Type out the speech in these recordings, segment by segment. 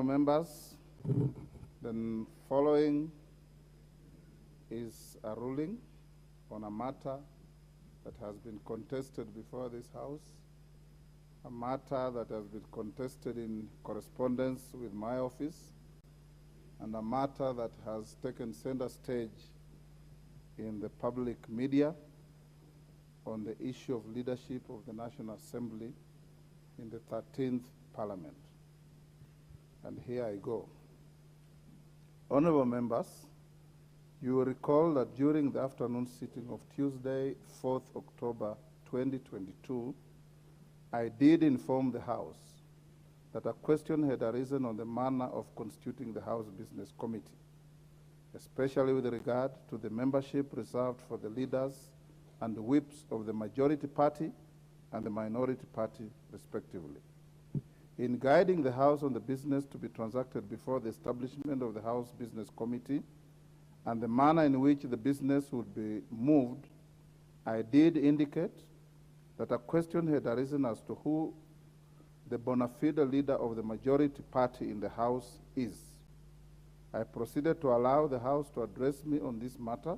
members, the following is a ruling on a matter that has been contested before this House, a matter that has been contested in correspondence with my office, and a matter that has taken center stage in the public media on the issue of leadership of the National Assembly in the 13th Parliament. And here I go. Honorable members, you will recall that during the afternoon sitting of Tuesday, 4th October 2022, I did inform the House that a question had arisen on the manner of constituting the House Business Committee, especially with regard to the membership reserved for the leaders and the whips of the majority party and the minority party, respectively. In guiding the House on the business to be transacted before the establishment of the House Business Committee and the manner in which the business would be moved, I did indicate that a question had arisen as to who the bona fide leader of the majority party in the House is. I proceeded to allow the House to address me on this matter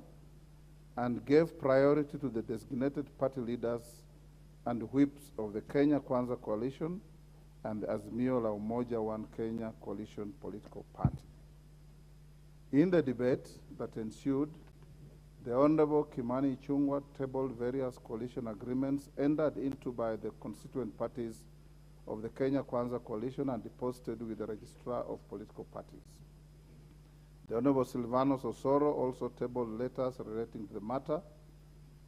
and gave priority to the designated party leaders and whips of the Kenya Kwanza Coalition and the Azimio la Umoja One Kenya Coalition political party. In the debate that ensued, the Honorable Kimani Ichung'wah tabled various coalition agreements entered into by the constituent parties of the Kenya Kwanza Coalition and deposited with the Registrar of Political Parties. The Honorable Silvanus Osoro also tabled letters relating to the matter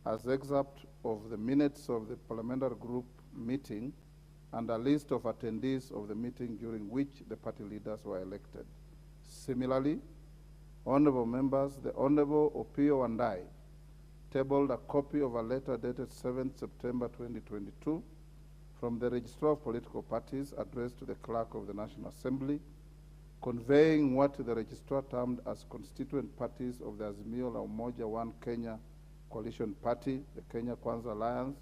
as excerpt of the minutes of the parliamentary group meeting and a list of attendees of the meeting during which the party leaders were elected. Similarly, honorable members, the Honorable Opio Wandai tabled a copy of a letter dated 7th September 2022 from the Registrar of Political Parties addressed to the Clerk of the National Assembly, conveying what the Registrar termed as constituent parties of the Azimio la Umoja One Kenya Coalition Party, the Kenya Kwanza Alliance,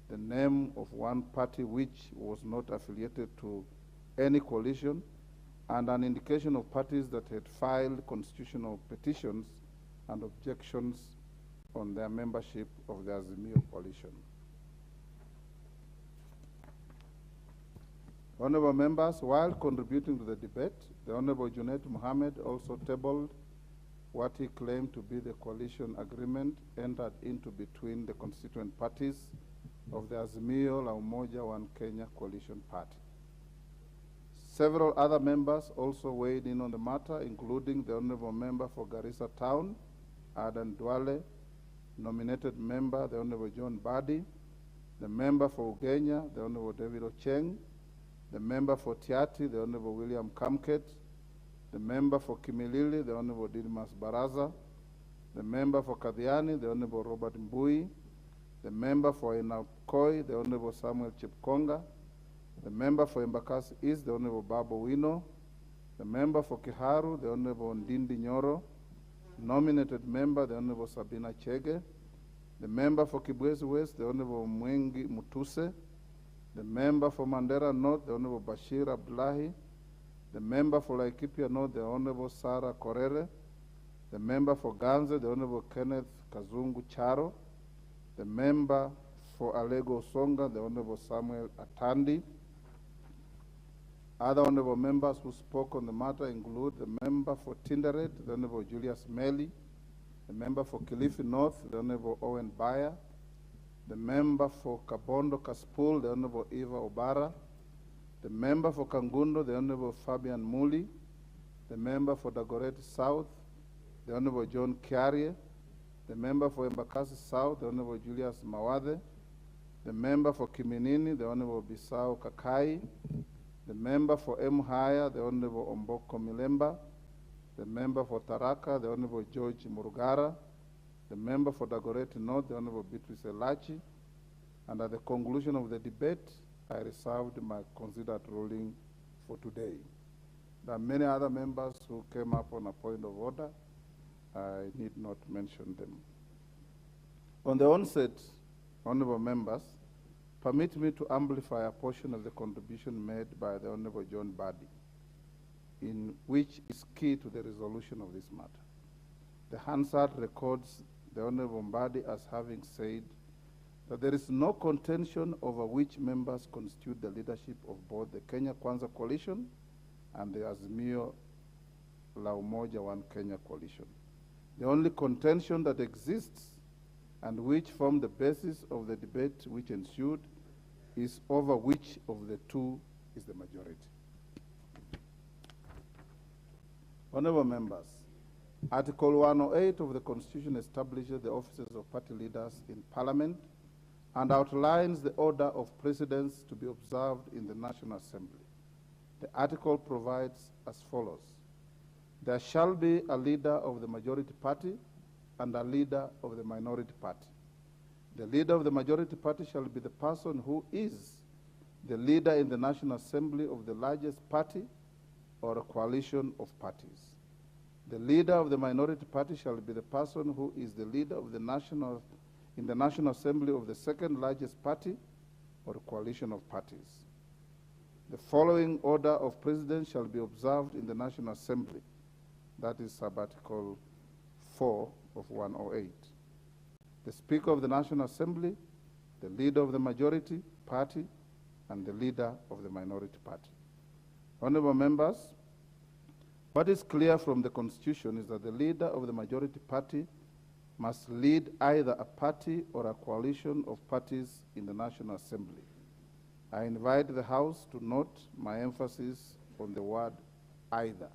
the name of one party which was not affiliated to any coalition, and an indication of parties that had filed constitutional petitions and objections on their membership of the Azimio Coalition. Honorable members, while contributing to the debate, the Honorable Junet Mohammed also tabled what he claimed to be the coalition agreement entered into between the constituent parties of the Azimio la Umoja One Kenya Coalition Party. Several other members also weighed in on the matter, including the Honorable Member for Garissa Town, Adan Duale, nominated member, the Honorable John Badi, the member for Ugenya, the Honorable David Ocheng, the member for Tiati, the Honorable William Kamket, the member for Kimilili, the Honorable Didmas Baraza, the member for Kadhiani, the Honorable Robert Mbui, the member for Enakoi, the Honorable Samuel Chipkonga, the member for Embakasi East, the Honorable Babu Wino, the member for Kiharu, the Honorable Ndindi Nyoro, nominated member, the Honorable Sabina Chege, the member for Kibwezi West, the Honorable Mwengi Mutuse, the member for Mandera North, the Honorable Bashir Abdullahi, the member for Laikipia North, the Honorable Sarah Korere, the member for Ganze, the Honorable Kenneth Kazungu Charo, the member for Alego Songa, the Honorable Samuel Atandi. Other honorable members who spoke on the matter include the member for Tinderet, the Honorable Julius Meli, the member for Kilifi North, the Honorable Owen Bayer, the member for Kabondo Kaspul, the Honorable Eva Obara, the member for Kangundo, the Honorable Fabian Muli, the member for Dagoretti South, the Honorable John Kiarie, the member for Embakasi South, the Honorable Julius Mawade, the member for Kiminini, the Honorable Bisao Kakai, the member for Mhaya, the Honorable Omboko Milemba, the member for Taraka, the Honorable George Murugara, the member for Dagoretti North, the Honorable Beatrice Elachi, and at the conclusion of the debate, I reserved my considered ruling for today. There are many other members who came up on a point of order. I need not mention them. On the onset, honorable members, permit me to amplify a portion of the contribution made by the Honorable John Badi. in which is key to the resolution of this matter. The Hansard records the Honorable Mbadi as having said that there is no contention over which members constitute the leadership of both the Kenya Kwanza coalition and the Azimio la Umoja One Kenya coalition. The only contention that exists and which formed the basis of the debate which ensued is over which of the two is the majority. Honorable members, Article 108 of the Constitution establishes the offices of party leaders in Parliament and outlines the order of precedence to be observed in the National Assembly. The article provides as follows: there shall be a leader of the majority party and a leader of the minority party. The leader of the majority party shall be the person who is the leader in the National Assembly of the largest party or a coalition of parties. The leader of the minority party shall be the person who is the leader of the in the National Assembly of the second largest party or a coalition of parties. The following order of precedence shall be observed in the National Assembly. That is sub-article 4 of 108. The Speaker of the National Assembly, the leader of the majority party, and the leader of the minority party. Honorable members, what is clear from the Constitution is that the leader of the majority party must lead either a party or a coalition of parties in the National Assembly. I invite the House to note my emphasis on the word either.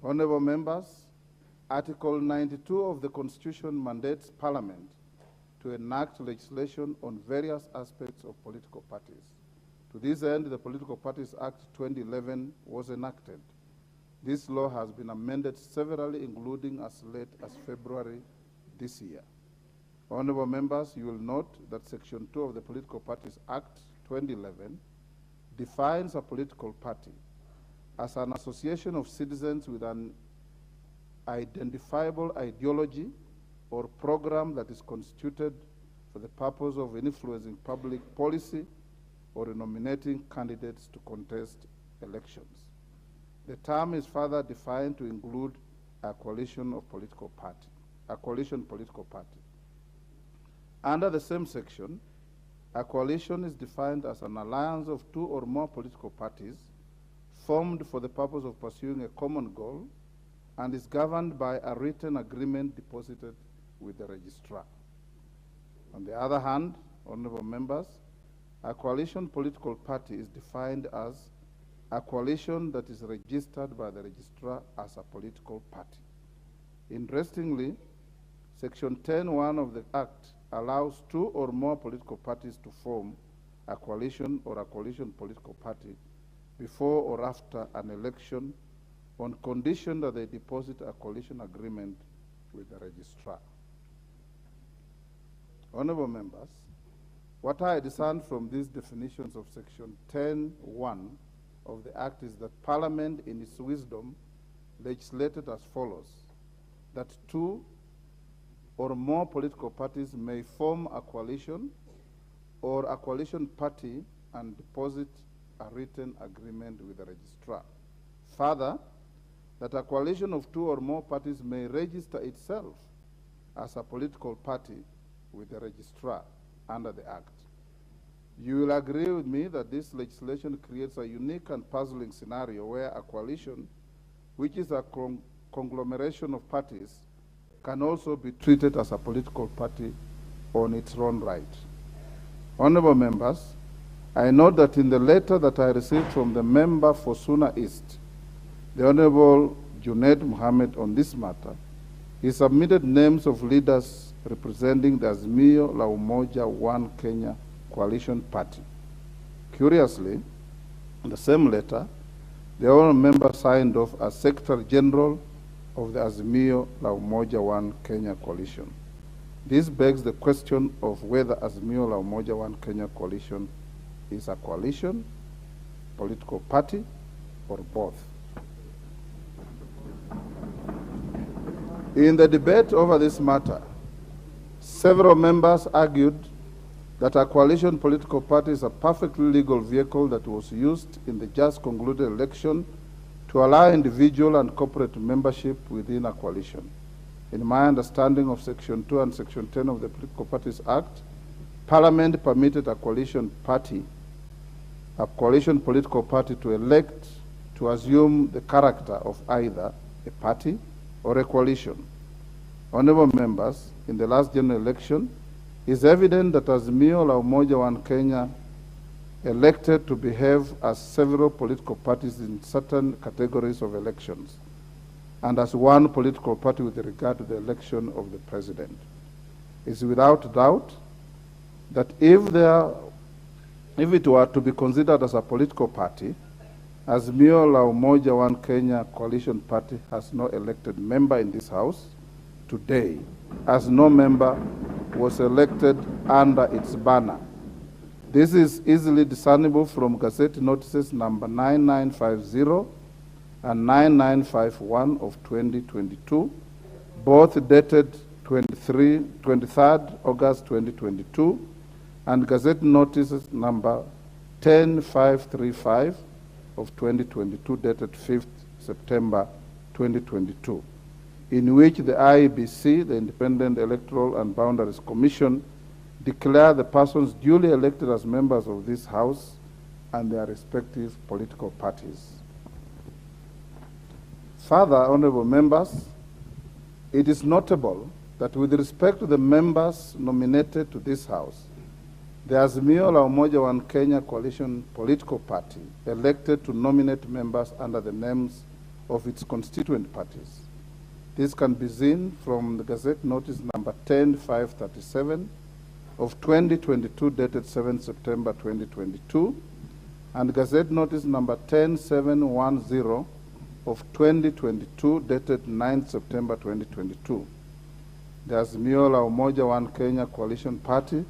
Honorable members, Article 92 of the Constitution mandates Parliament to enact legislation on various aspects of political parties. To this end, the Political Parties Act 2011 was enacted. This law has been amended severally, including as late as February this year. Honorable members, you will note that Section 2 of the Political Parties Act 2011 defines a political party as an association of citizens with an identifiable ideology or program that is constituted for the purpose of influencing public policy or nominating candidates to contest elections. The term is further defined to include a coalition of political party, a coalition political party. Under the same section, a coalition is defined as an alliance of two or more political parties formed for the purpose of pursuing a common goal and is governed by a written agreement deposited with the registrar. On the other hand, honorable members, a coalition political party is defined as a coalition that is registered by the registrar as a political party. Interestingly, Section 10(1) of the Act allows two or more political parties to form a coalition or a coalition political party before or after an election on condition that they deposit a coalition agreement with the registrar. Honorable members, what I discern from these definitions of Section 10(1) of the Act is that Parliament, in its wisdom, legislated as follows: that two or more political parties may form a coalition or a coalition party and deposit a written agreement with the registrar. Further, that a coalition of two or more parties may register itself as a political party with the registrar under the Act. You will agree with me that this legislation creates a unique and puzzling scenario where a coalition, which is a conglomeration of parties, can also be treated as a political party on its own right. Honorable members, I note that in the letter that I received from the member for Suna East, the Honorable Junaid Mohammed, on this matter, he submitted names of leaders representing the Azimio la Umoja One Kenya coalition party. Curiously, in the same letter, the honorable member signed off as Secretary General of the Azimio la Umoja One Kenya coalition. This begs the question of whether Azimio la Umoja One Kenya coalition is a coalition, political party, or both. In the debate over this matter, several members argued that a coalition political party is a perfectly legal vehicle that was used in the just concluded election to allow individual and corporate membership within a coalition. In my understanding of Section 2 and Section 10 of the Political Parties Act, Parliament permitted a coalition political party to elect to assume the character of either a party or a coalition. Honorable members, in the last general election, it's evident that Azimio la Umoja One Kenya elected to behave as several political parties in certain categories of elections, and as one political party with regard to the election of the president. It's without doubt that if it were to be considered as a political party, Azimio la Umoja One Kenya coalition party has no elected member in this House today, as no member was elected under its banner. This is easily discernible from Gazette notices number 9950 and 9951 of 2022, both dated 23rd August 2022, and Gazette notices number 10535 of 2022, dated 5th September 2022, in which the IEBC, the Independent Electoral and Boundaries Commission, declare the persons duly elected as members of this House and their respective political parties. Further, honorable members, it is notable that with respect to the members nominated to this House, the Azimio la Umoja One Kenya coalition political party elected to nominate members under the names of its constituent parties. This can be seen from the Gazette notice number 10537 of 2022, dated 7 September 2022, and Gazette notice number 10710 of 2022, dated 9 September 2022. The Azimio la Umoja One Kenya coalition party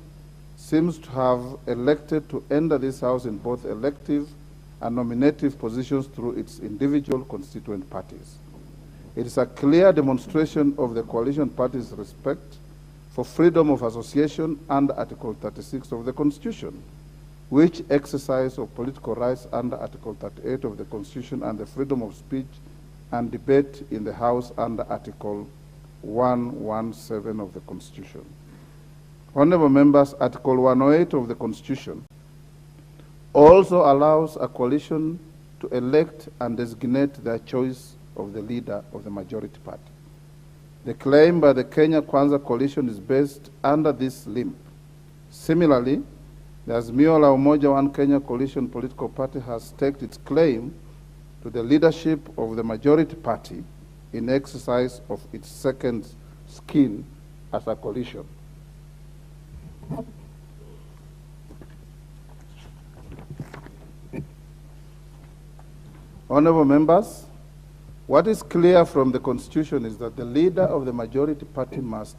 seems to have elected to enter this House in both elective and nominative positions through its individual constituent parties. It is a clear demonstration of the coalition party's respect for freedom of association under Article 36 of the Constitution, which exercise of political rights under Article 38 of the Constitution, and the freedom of speech and debate in the House under Article 117 of the Constitution. Honorable members, Article 108 of the Constitution also allows a coalition to elect and designate their choice of the leader of the majority party. The claim by the Kenya Kwanza coalition is based under this limb. Similarly, the Azimio la Umoja One Kenya coalition political party has staked its claim to the leadership of the majority party in exercise of its second skin as a coalition. Honorable members, what is clear from the Constitution is that the leader of the majority party must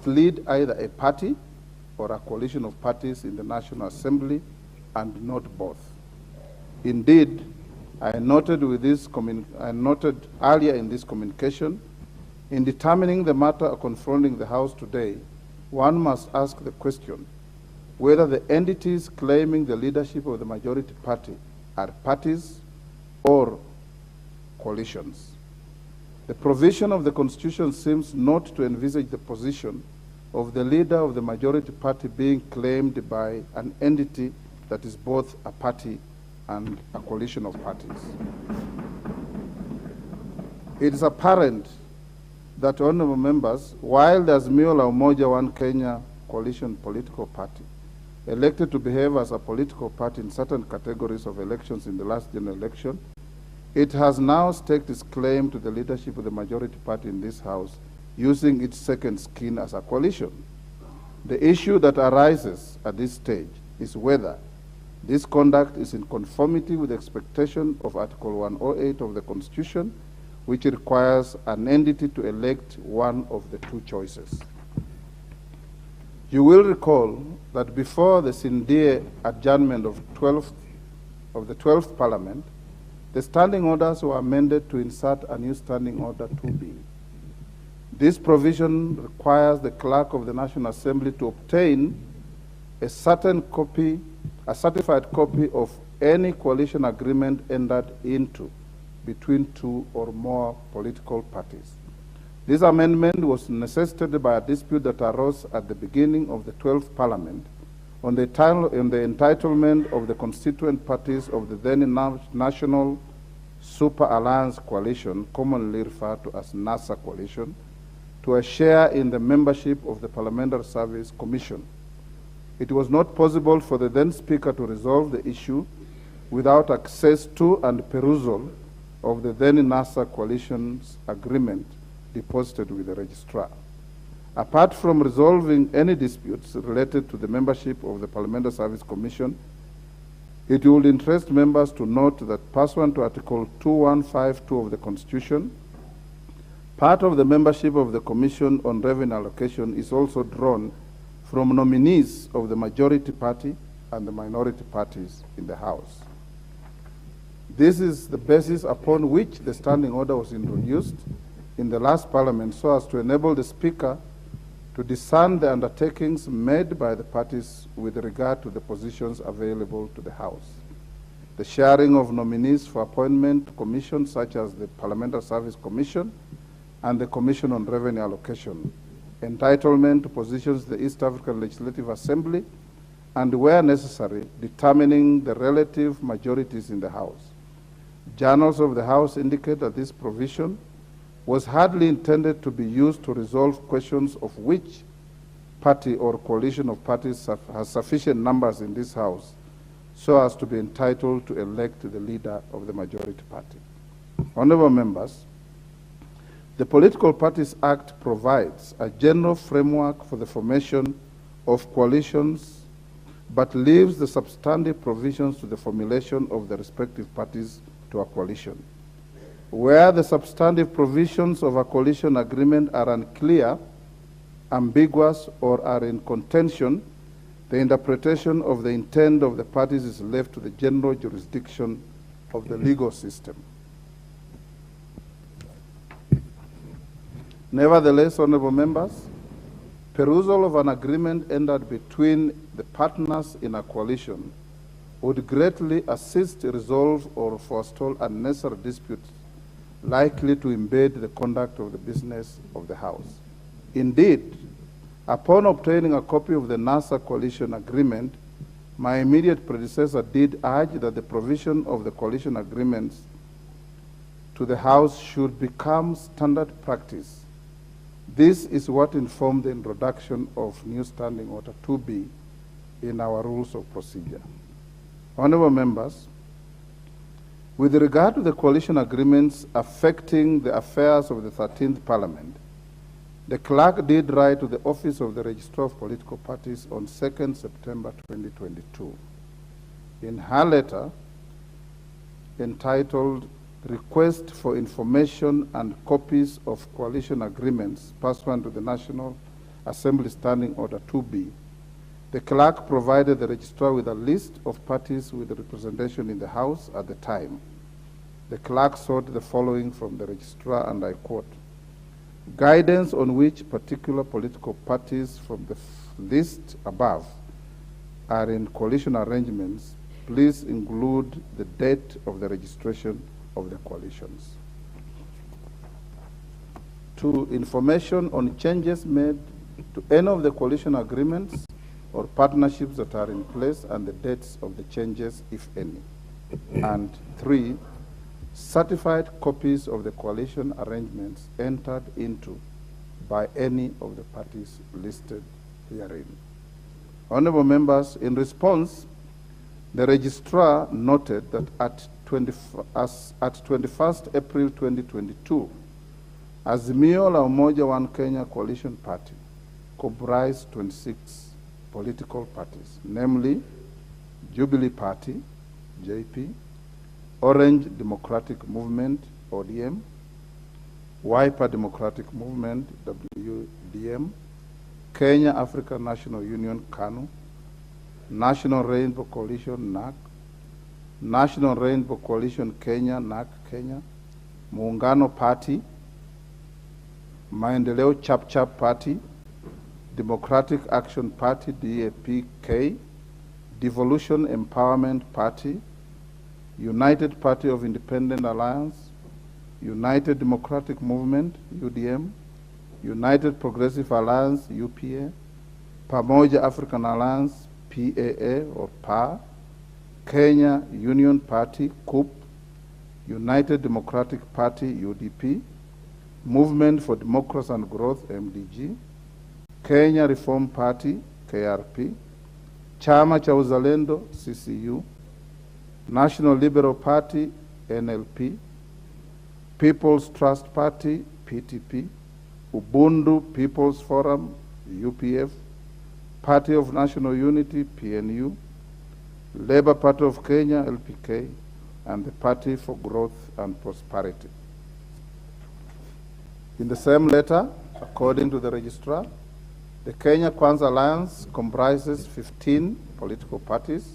lead either a party or a coalition of parties in the National Assembly, and not both. Indeed, I noted earlier in this communication, in determining the matter confronting the House today, one must ask the question whether the entities claiming the leadership of the majority party are parties or coalitions. The provision of the Constitution seems not to envisage the position of the leader of the majority party being claimed by an entity that is both a party and a coalition of parties. It is apparent that, honorable members, while the Azimio la Umoja One Kenya coalition political party elected to behave as a political party in certain categories of elections in the last general election, it has now staked its claim to the leadership of the majority party in this House, using its second skin as a coalition. The issue that arises at this stage is whether this conduct is in conformity with the expectation of Article 108 of the Constitution, which requires an entity to elect one of the two choices. You will recall that before the Sindie adjournment of the 12th Parliament, the standing orders were amended to insert a new standing order 2B. This provision requires the clerk of the National Assembly to obtain a certified copy of any coalition agreement entered into between two or more political parties. This amendment was necessitated by a dispute that arose at the beginning of the 12th Parliament on the entitlement of the constituent parties of the then National Super Alliance Coalition, commonly referred to as NASA Coalition, to a share in the membership of the Parliamentary Service Commission. It was not possible for the then Speaker to resolve the issue without access to and perusal of the then NASA Coalition's agreement deposited with the Registrar. Apart from resolving any disputes related to the membership of the Parliamentary Service Commission, it would interest members to note that pursuant to Article 2152 of the Constitution, part of the membership of the Commission on Revenue Allocation is also drawn from nominees of the majority party and the minority parties in the House. This is the basis upon which the standing order was introduced in the last Parliament so as to enable the Speaker to discern the undertakings made by the parties with regard to the positions available to the House. The sharing of nominees for appointment to commissions such as the Parliamentary Service Commission and the Commission on Revenue Allocation, entitlement to positions in the East African Legislative Assembly, and where necessary, determining the relative majorities in the House. Journals of the House indicate that this provision was hardly intended to be used to resolve questions of which party or coalition of parties has sufficient numbers in this House so as to be entitled to elect the leader of the majority party. Honorable members, the Political Parties Act provides a general framework for the formation of coalitions, but leaves the substantive provisions to the formulation of the respective parties to a coalition. Where the substantive provisions of a coalition agreement are unclear, ambiguous, or are in contention, the interpretation of the intent of the parties is left to the general jurisdiction of the legal system. Nevertheless, honorable members, perusal of an agreement entered between the partners in a coalition would greatly assist, resolve, or forestall unnecessary disputes likely to impede the conduct of the business of the House. Indeed, upon obtaining a copy of the NASA coalition agreement, my immediate predecessor did urge that the provision of the coalition agreements to the House should become standard practice. This is what informed the introduction of new Standing Order 2B in our rules of procedure. Honorable members, with regard to the coalition agreements affecting the affairs of the 13th Parliament, the clerk did write to the Office of the Registrar of Political Parties on 2nd September 2022. In her letter, entitled Request for Information and Copies of Coalition Agreements pursuant to the National Assembly Standing Order 2B, the clerk provided the registrar with a list of parties with representation in the House at the time. The clerk sought the following from the registrar, and I quote, "Guidance on which particular political parties from the list above are in coalition arrangements, please include the date of the registration of the coalitions." 2, information on changes made to any of the coalition agreements or partnerships that are in place and the dates of the changes, if any. And 3, certified copies of the coalition arrangements entered into by any of the parties listed herein. Honorable members, in response, the registrar noted that at 21st April 2022, Azimio la Umoja One Kenya Coalition Party comprised 26 political parties, namely Jubilee Party, JP, Orange Democratic Movement, ODM, Wiper Democratic Movement, WDM, Kenya African National Union, KANU, National Rainbow Coalition, NAC, National Rainbow Coalition Kenya, NAC Kenya, Muungano Party, Maendeleo Chap Party, Democratic Action Party, DAP-K, Devolution Empowerment Party, United Party of Independent Alliance, United Democratic Movement, UDM, United Progressive Alliance, UPA, Pamoja African Alliance, PAA or PA, Kenya Union Party, KUP, United Democratic Party, UDP, Movement for Democracy and Growth, MDG, Kenya Reform Party, KRP, Chama cha Uzalendo, CCU, National Liberal Party, NLP, People's Trust Party, PTP, Ubuntu People's Forum, UPF, Party of National Unity, PNU, Labour Party of Kenya, LPK, and the Party for Growth and Prosperity. In the same letter, according to the registrar, the Kenya Kwanza Alliance comprises 15 political parties,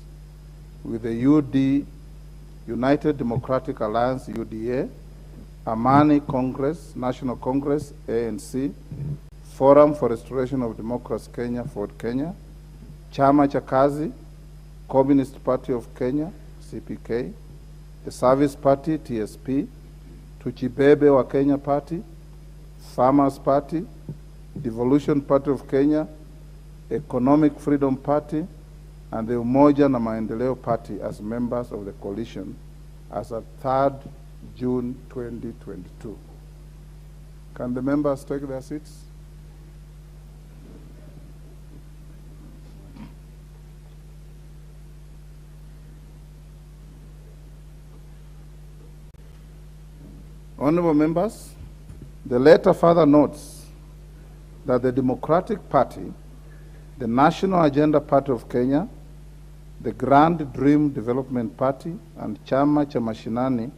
with the UD, United Democratic Alliance, UDA, Amani Congress, National Congress, ANC, Forum for Restoration of Democracy Kenya, Ford Kenya, Chama cha Kazi, Communist Party of Kenya, CPK, the Service Party, TSP, Tuchibebe wa Kenya Party, Farmers Party, Devolution Party of Kenya, Economic Freedom Party, and the Umoja na Maendeleo Party as members of the coalition as of 3rd June 2022. Can the members take their seats? Honorable members, the letter further notes that the Democratic Party, the National Agenda Party of Kenya, the Grand Dream Development Party, and Chama cha Mashinani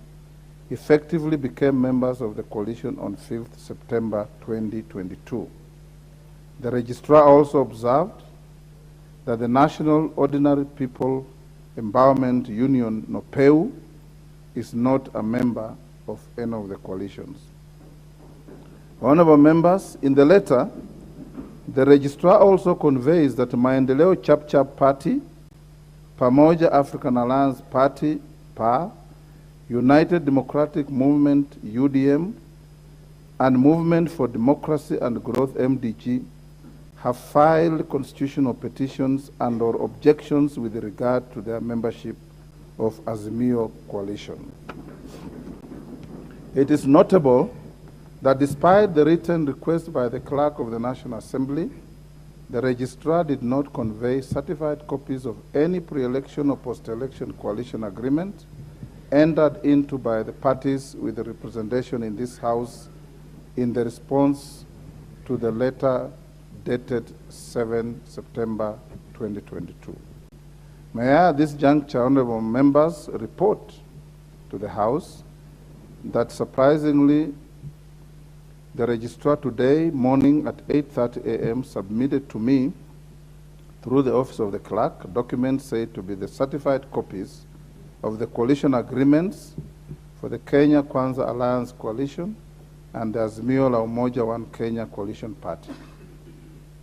effectively became members of the coalition on 5th September 2022. The registrar also observed that the National Ordinary People Empowerment Union, NOPEU, is not a member of any of the coalitions. Honorable members, in the letter, the registrar also conveys that Maendeleo Chap Party, Pamoja African Alliance Party, PA, United Democratic Movement, UDM, and Movement for Democracy and Growth, MDG, have filed constitutional petitions and or objections with regard to their membership of Azimio coalition. It is notable that despite the written request by the Clerk of the National Assembly, the registrar did not convey certified copies of any pre-election or post-election coalition agreement entered into by the parties with the representation in this House in the response to the letter dated 7 September 2022. May I at this juncture, honorable members, report to the House that surprisingly, the registrar today morning at 8:30 a.m. submitted to me through the office of the clerk documents said to be the certified copies of the coalition agreements for the Kenya Kwanza Alliance Coalition and the Azimio la Umoja One Kenya Coalition Party.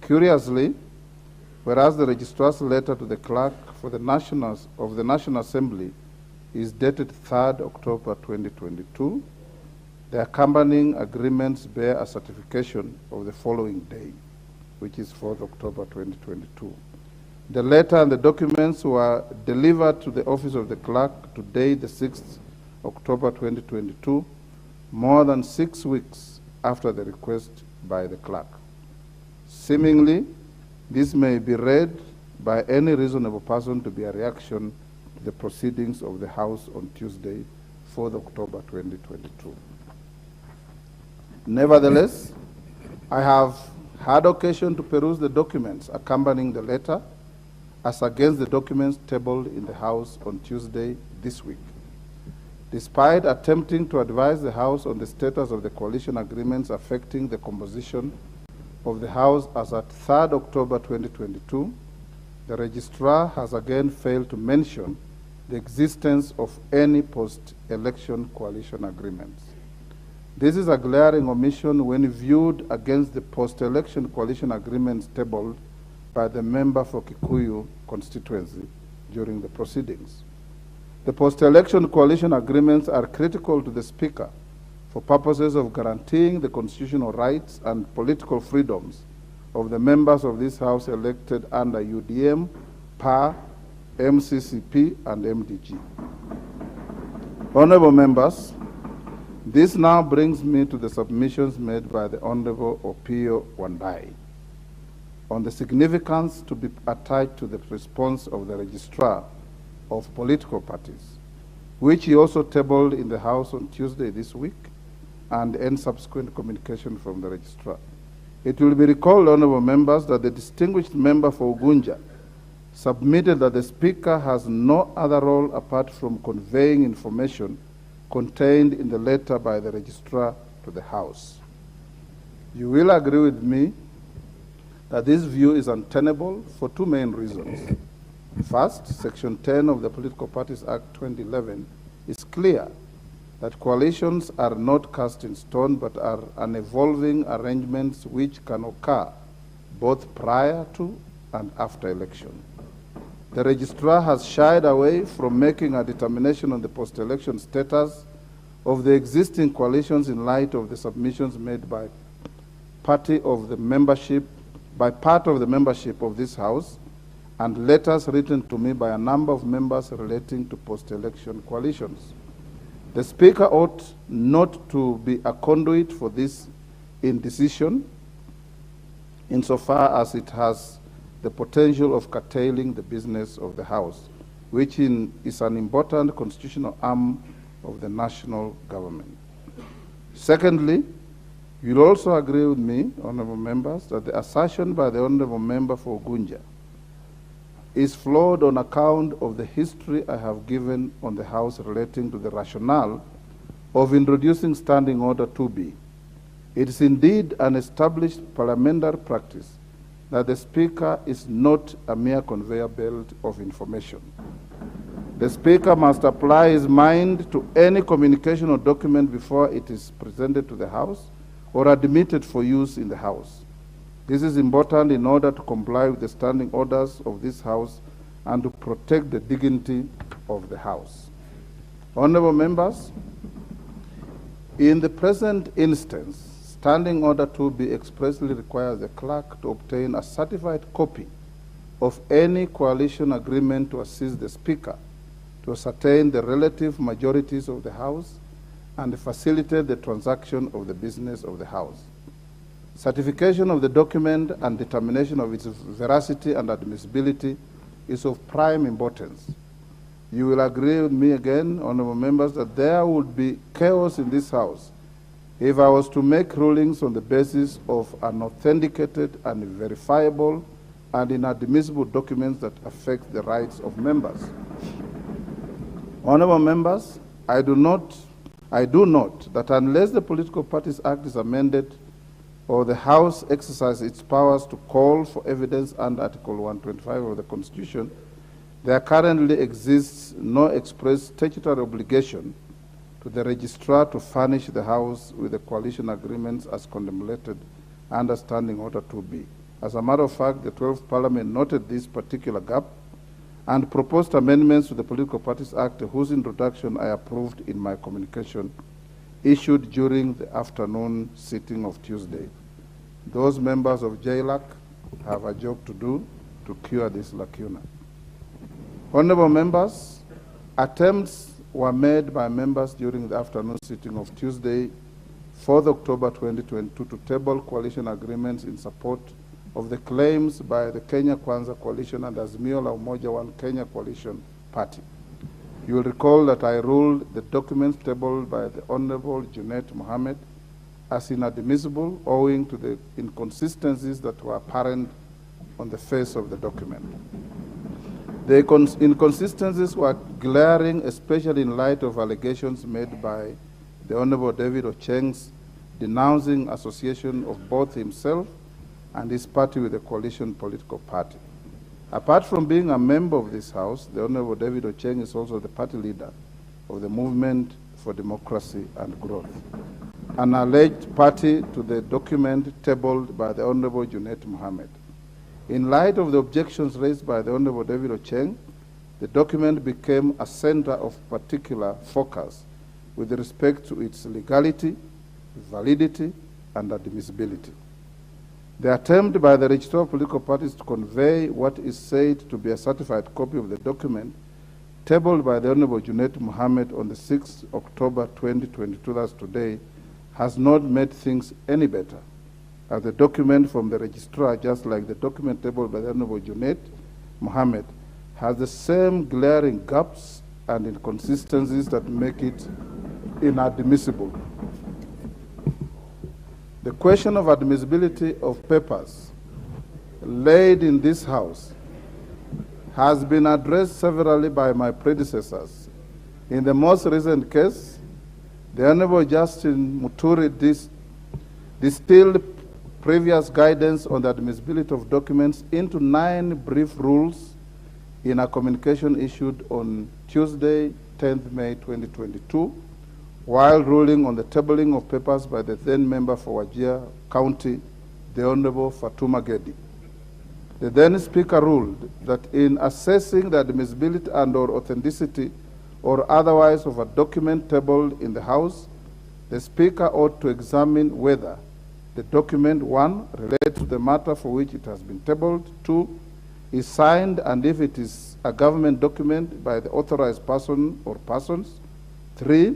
Curiously, whereas the registrar's letter to the clerk for the National Assembly is dated 3rd October 2022, the accompanying agreements bear a certification of the following day, which is 4th October 2022. The letter and the documents were delivered to the office of the clerk today, the 6th October 2022, more than 6 weeks after the request by the clerk. Seemingly, this may be read by any reasonable person to be a reaction to the proceedings of the House on Tuesday, 4th October 2022. Nevertheless, I have had occasion to peruse the documents accompanying the letter as against the documents tabled in the House on Tuesday this week. Despite attempting to advise the House on the status of the coalition agreements affecting the composition of the House as at 3rd October 2022, the registrar has again failed to mention the existence of any post-election coalition agreements. This is a glaring omission when viewed against the post-election coalition agreements tabled by the member for Kikuyu constituency during the proceedings. The post-election coalition agreements are critical to the Speaker for purposes of guaranteeing the constitutional rights and political freedoms of the members of this House elected under UDM, PA, MCCP, and MDG. Honorable members, this now brings me to the submissions made by the Honorable Opio Wandai on the significance to be attached to the response of the Registrar of Political Parties, which he also tabled in the House on Tuesday this week, and any subsequent communication from the Registrar. It will be recalled, honorable members, that the distinguished member for Ugunja submitted that the Speaker has no other role apart from conveying information contained in the letter by the Registrar to the House. You will agree with me that this view is untenable for two main reasons. First, Section 10 of the Political Parties Act 2011 is clear that coalitions are not cast in stone but are an evolving arrangements which can occur both prior to and after election. The Registrar has shied away from making a determination on the post-election status of the existing coalitions in light of the submissions made by part of the membership of this House and letters written to me by a number of members relating to post-election coalitions. The Speaker ought not to be a conduit for this indecision insofar as it has the potential of curtailing the business of the House, which is an important constitutional arm of the national government. Secondly, you'll also agree with me, honorable members, that the assertion by the honorable member for Ugunja is flawed on account of the history I have given on the House relating to the rationale of introducing Standing Order 2B. It is indeed an established parliamentary practice that the Speaker is not a mere conveyor belt of information. The Speaker must apply his mind to any communication or document before it is presented to the House or admitted for use in the House. This is important in order to comply with the standing orders of this House and to protect the dignity of the House. Honorable members, in the present instance, Standing Order 2B expressly requires the clerk to obtain a certified copy of any coalition agreement to assist the Speaker to ascertain the relative majorities of the House and facilitate the transaction of the business of the House. Certification of the document and determination of its veracity and admissibility is of prime importance. You will agree with me again, honorable members, that there would be chaos in this House if I was to make rulings on the basis of unauthenticated and verifiable and inadmissible documents that affect the rights of members. Honorable members, I do note that unless the Political Parties Act is amended or the House exercises its powers to call for evidence under Article 125 of the Constitution, there currently exists no express statutory obligation to the Registrar to furnish the House with the coalition agreements as contemplated under Standing Order 2B. As a matter of fact, the 12th Parliament noted this particular gap and proposed amendments to the Political Parties Act, whose introduction I approved in my communication issued during the afternoon sitting of Tuesday. Those members of JLAC have a job to do to cure this lacuna. Honorable members, attempts were made by members during the afternoon sitting of Tuesday, 4th October 2022, to table coalition agreements in support of the claims by the Kenya Kwanza Coalition and Azimio la Umoja One Kenya Coalition Party. You will recall that I ruled the documents tabled by the Honorable Junet Mohammed as inadmissible owing to the inconsistencies that were apparent on the face of the document. The inconsistencies were glaring, especially in light of allegations made by the Honorable David Ocheng's denouncing association of both himself and his party with the coalition political party. Apart from being a member of this House, the Honorable David Ocheng is also the party leader of the Movement for Democracy and Growth. an alleged party to the document tabled by the Honorable Junet Mohammed. In light of the objections raised by the Honorable David Ocheng, the document became a center of particular focus with respect to its legality, validity, and admissibility. The attempt by the Registrar of Political Parties to convey what is said to be a certified copy of the document tabled by the Honorable Junet Mohammed on the 6th October 2022, that's today, has not made things any better, as the document from the Registrar, just like the document tabled by the Honorable Junet Mohammed, has the same glaring gaps and inconsistencies that make it inadmissible. The question of admissibility of papers laid in this House has been addressed severally by my predecessors. In the most recent case, the Honorable Justin Muturi distilled previous guidance on the admissibility of documents into 9 brief rules in a communication issued on Tuesday, 10th May 2022, while ruling on the tabling of papers by the then member for Wajir County, the Honorable Fatuma Gedi. The then Speaker ruled that in assessing the admissibility and/or authenticity or otherwise of a document tabled in the House, the Speaker ought to examine whether the document, 1, relates to the matter for which it has been tabled, 2, is signed, and if it is a government document, by the authorized person or persons, 3,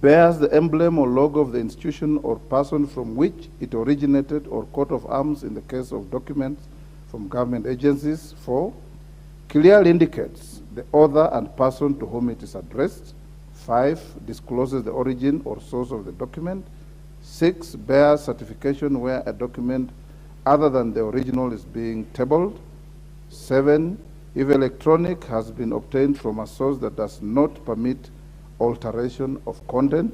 bears the emblem or logo of the institution or person from which it originated or coat of arms in the case of documents from government agencies, 4, clearly indicates the author and person to whom it is addressed, 5, discloses the origin or source of the document, 6, bears certification where a document other than the original is being tabled, 7, if electronic has been obtained from a source that does not permit alteration of content,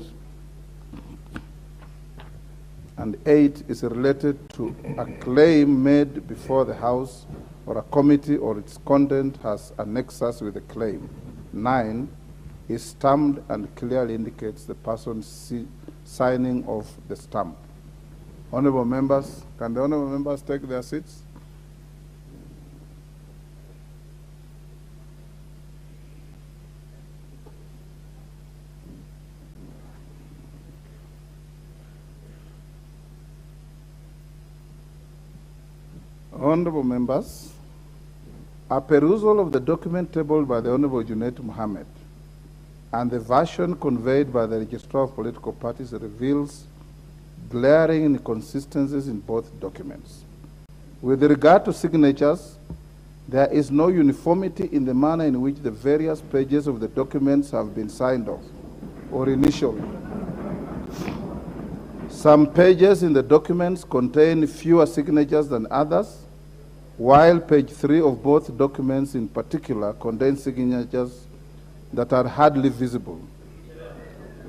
and 8 is related to a claim made before the House or a committee or its content has a nexus with the claim. 9 is stamped and clearly indicates the person's signing of the stamp. Honorable members, can the honorable members take their seats? Honorable members, a perusal of the document tabled by the Honorable Junet Mohammed and the version conveyed by the Registrar of Political Parties reveals glaring inconsistencies in both documents. With regard to signatures, there is no uniformity in the manner in which the various pages of the documents have been signed off or initialed. Some pages in the documents contain fewer signatures than others, while page 3 of both documents in particular contain signatures that are hardly visible.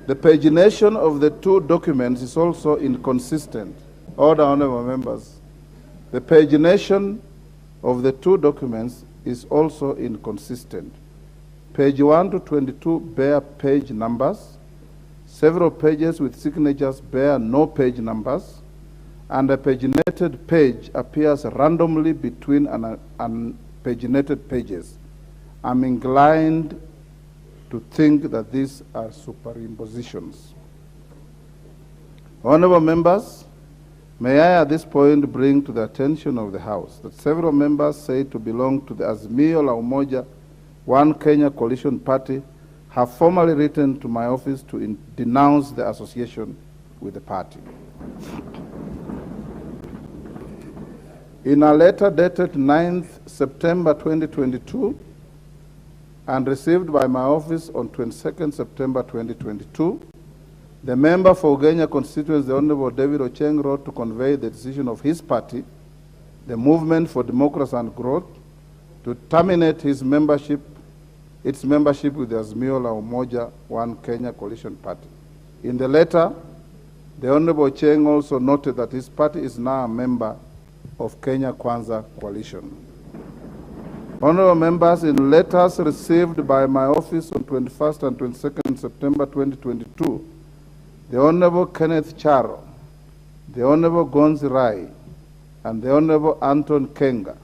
The pagination of the 2 documents is also inconsistent. Order, honorable members. The pagination of the 2 documents is also inconsistent. Page 1 to 22 bear page numbers. Several pages with signatures bear no page numbers, and a paginated page appears randomly between unpaginated pages. I'm inclined to think that these are superimpositions. Honorable members, may I at this point bring to the attention of the House that several members say to belong to the Azimio la Umoja One Kenya Coalition Party have formally written to my office to denounce the association with the party. In a letter dated 9th September 2022 and received by my office on 22nd September 2022, the member for Ugenya constituency, the Honorable David Ocheng, wrote to convey the decision of his party, the Movement for Democracy and Growth, to terminate its membership with the Azimio la Umoja One Kenya Coalition Party. In the letter, the Honorable Ocheng also noted that his party is now a member of Kenya Kwanza Coalition. Honorable members, in letters received by my office on 21st and 22nd September 2022, the Honorable Kenneth Charo, the Honorable Gonzi Rai, and the Honorable Anton Kenga,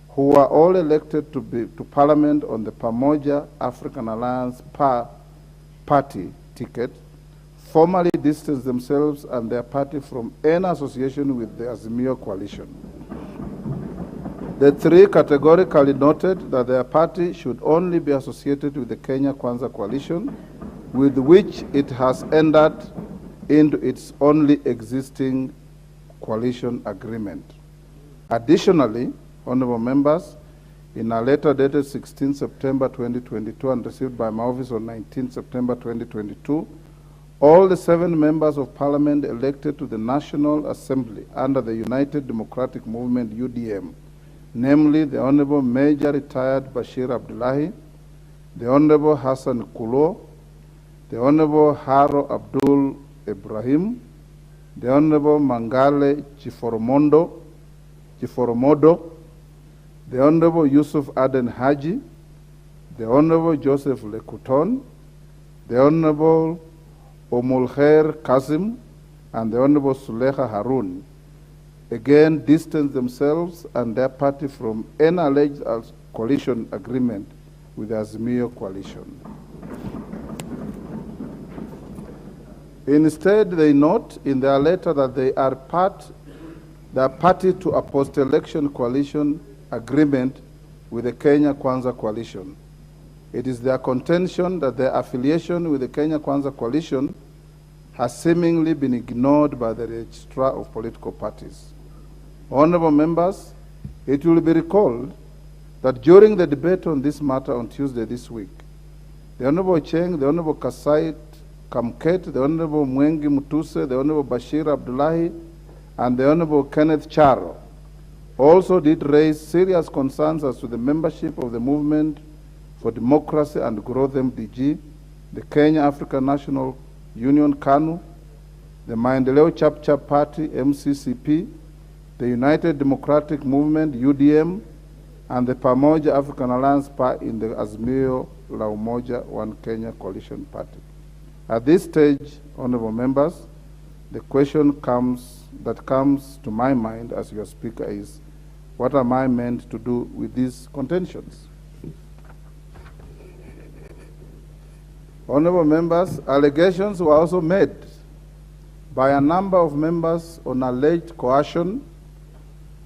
who were all elected to Parliament on the Pamoja African Alliance party ticket, formally distanced themselves and their party from any association with the Azimio coalition. The three categorically noted that their party should only be associated with the Kenya Kwanza coalition, with which it has entered into its only existing coalition agreement. Additionally, honorable members, in a letter dated 16 September 2022 and received by my office on 19 September 2022, all the 7 members of Parliament elected to the National Assembly under the United Democratic Movement UDM, namely the Honorable Major Retired Bashir Abdullahi, the Honorable Hassan Kulo, the Honorable Haro Abdul Ibrahim, the Honorable Mangale Chiforomodo, the Honorable Yusuf Aden Haji, the Honorable Joseph Lekuton, the Honorable Omulkhair Kasim, and the Honorable Suleha Harun, again distanced themselves and their party from any alleged coalition agreement with the Azimio coalition. Instead, they note in their letter that they are party to a post-election coalition agreement with the Kenya Kwanza coalition. It is their contention that their affiliation with the Kenya Kwanza coalition has seemingly been ignored by the registrar of political parties. Honorable members, it will be recalled that during the debate on this matter on Tuesday this week, the Honorable Cheng, the Honorable Kasait Kamket, the Honorable Mwengi Mutuse, the Honorable Bashir Abdullahi, and the Honorable Kenneth Charo also did raise serious concerns as to the membership of the Movement for Democracy and Growth MDG, the Kenya African National Union KANU, the Maendeleo Chapchap Party MCCP, the United Democratic Movement UDM, and the Pamoja African Alliance Party in the Azimio la Umoja One Kenya Coalition Party. At this stage, honorable members, the question that comes to my mind as your speaker is, what am I meant to do with these contentions? Honorable members, allegations were also made by a number of members on alleged coercion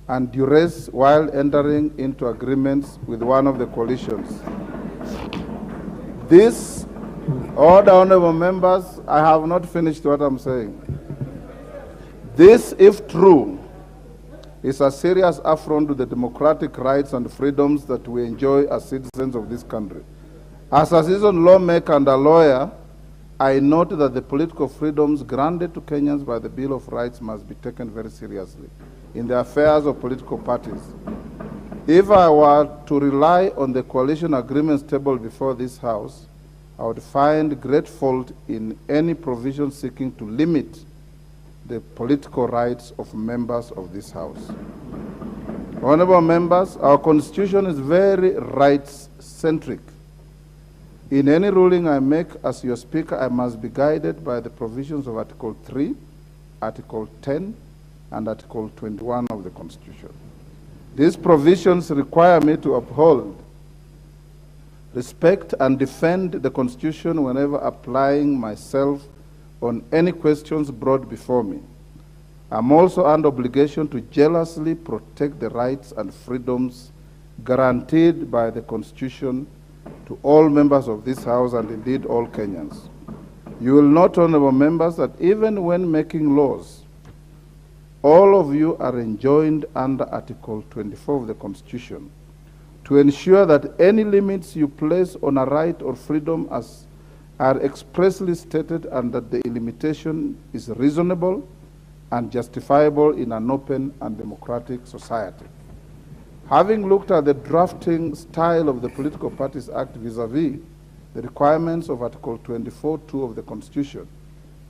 and duress while entering into agreements with one of the coalitions. This, all the honorable members, I have not finished what I'm saying. This, if true, is a serious affront to the democratic rights and freedoms that we enjoy as citizens of this country. As a seasoned lawmaker and a lawyer, I note that the political freedoms granted to Kenyans by the Bill of Rights must be taken very seriously in the affairs of political parties. If I were to rely on the coalition agreements tabled before this House, I would find great fault in any provision seeking to limit the political rights of members of this House. Honorable members, our Constitution is very rights-centric. In any ruling I make as your Speaker, I must be guided by the provisions of Article 3, Article 10, and Article 21 of the Constitution. These provisions require me to uphold, respect, and defend the Constitution whenever applying myself on any questions brought before me. I'm also under obligation to jealously protect the rights and freedoms guaranteed by the Constitution to all members of this House and indeed all Kenyans. You will note, honorable members, that even when making laws, all of you are enjoined under Article 24 of the Constitution to ensure that any limits you place on a right or freedom are expressly stated and that the limitation is reasonable and justifiable in an open and democratic society. Having looked at the drafting style of the Political Parties Act vis-a-vis the requirements of Article 24(2) of the Constitution,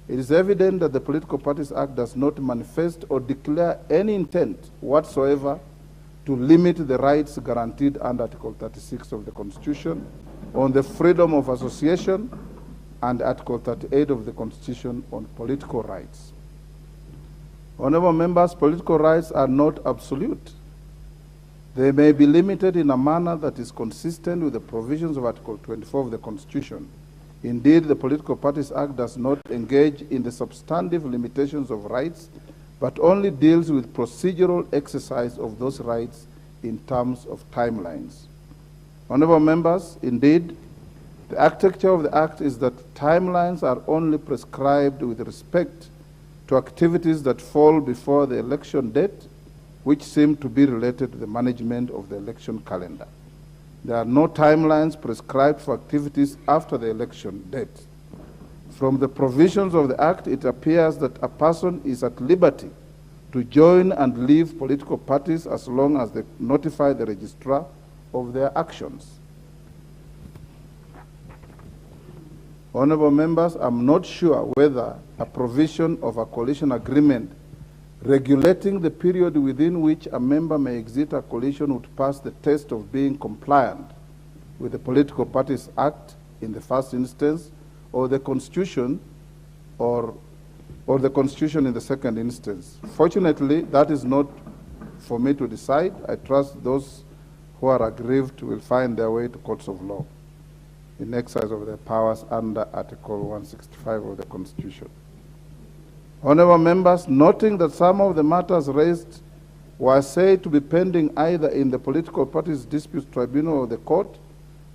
it is evident that the Political Parties Act does not manifest or declare any intent whatsoever to limit the rights guaranteed under Article 36 of the Constitution on the freedom of association, and Article 38 of the Constitution on political rights. Honorable members, political rights are not absolute. They may be limited in a manner that is consistent with the provisions of Article 24 of the Constitution. Indeed, the Political Parties Act does not engage in the substantive limitations of rights, but only deals with procedural exercise of those rights in terms of timelines. Honorable members, indeed, the architecture of the Act is that timelines are only prescribed with respect to activities that fall before the election date, which seem to be related to the management of the election calendar. There are no timelines prescribed for activities after the election date. From the provisions of the Act, it appears that a person is at liberty to join and leave political parties as long as they notify the registrar of their actions. Honorable members, I'm not sure whether a provision of a coalition agreement regulating the period within which a member may exit a coalition would pass the test of being compliant with the Political Parties Act in the first instance, or the Constitution, or the Constitution in the second instance. Fortunately, that is not for me to decide. I trust those who are aggrieved will find their way to courts of law in exercise of their powers under Article 165 of the Constitution. Honorable members, noting that some of the matters raised were said to be pending either in the Political Parties Disputes Tribunal or the court,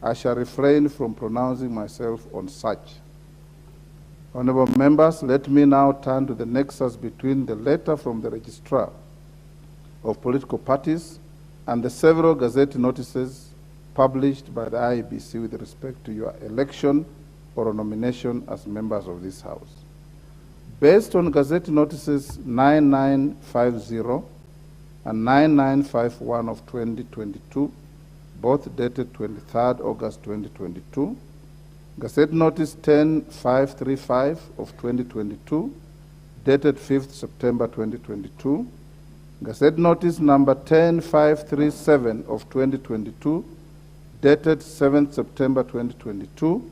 I shall refrain from pronouncing myself on such. Honorable members, let me now turn to the nexus between the letter from the Registrar of Political Parties and the several Gazette notices published by the IEBC with respect to your election or nomination as members of this House. Based on Gazette notices 9950 and 9951 of 2022, both dated 23rd August 2022, Gazette notice 10535 of 2022, dated 5th September 2022, Gazette notice number 10537 of 2022, dated 7th September 2022,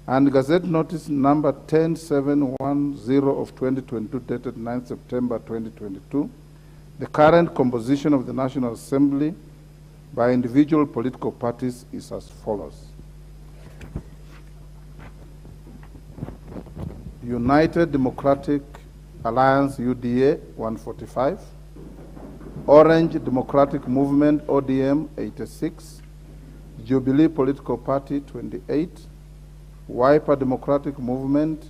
and Gazette notice number 10710 of 2022, dated 9th September 2022, the current composition of the National Assembly by individual political parties is as follows. United Democratic Alliance, UDA, 145. Orange Democratic Movement, ODM, 86. Jubilee Political Party, 28. Wiper Democratic Movement,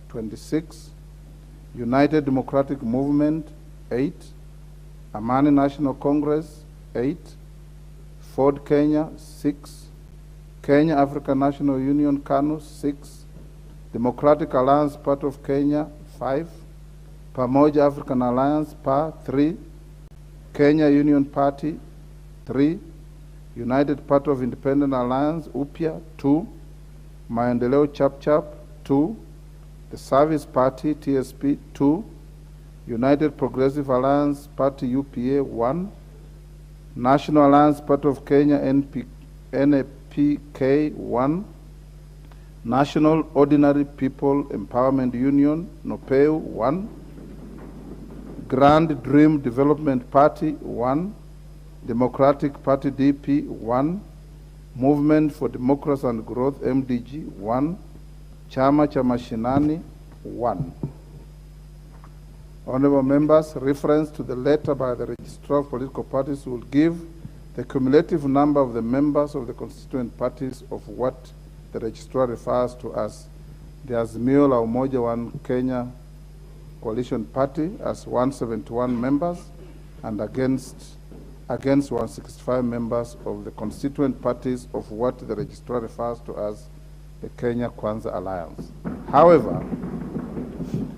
26. United Democratic Movement, 8. Amani National Congress, 8. Ford Kenya, 6. Kenya African National Union, KANU, 6. Democratic Alliance, part of Kenya, 5. Pamoja African Alliance, PA, 3. Kenya Union Party, 3. United Party of Independent Alliance, UPIA, 2. Maendeleo Chap, 2. The Service Party, TSP, 2. United Progressive Alliance Party, UPA, 1. National Alliance Party of Kenya, NAPK, 1. National Ordinary People Empowerment Union, NOPEU, 1. Grand Dream Development Party, 1. Democratic Party, DP, 1. Movement for Democracy and Growth, MDG, 1. Chama cha Mashinani, 1. Honorable members, reference to the letter by the Registrar of Political Parties will give the cumulative number of the members of the constituent parties of what the Registrar refers to as the Azimio la Umoja One Kenya Coalition Party as 171 members and against 165 members of the constituent parties of what the Registrar refers to as the Kenya Kwanza Alliance. However,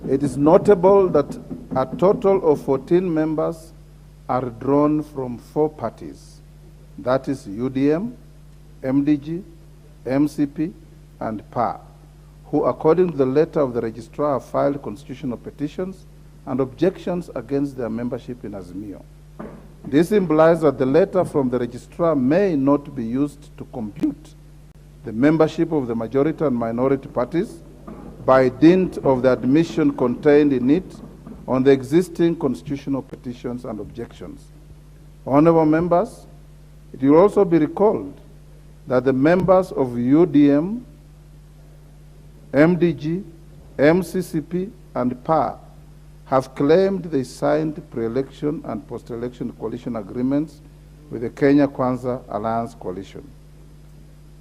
it is notable that a total of 14 members are drawn from 4 parties, that is UDM, MDG, MCP, and PA, who according to the letter of the Registrar have filed constitutional petitions and objections against their membership in Azimio. This implies that the letter from the Registrar may not be used to compute the membership of the majority and minority parties by dint of the admission contained in it on the existing constitutional petitions and objections. Honorable members, it will also be recalled that the members of UDM, MDG, MCCP, and PA have claimed they signed pre-election and post-election coalition agreements with the Kenya Kwanza Alliance coalition.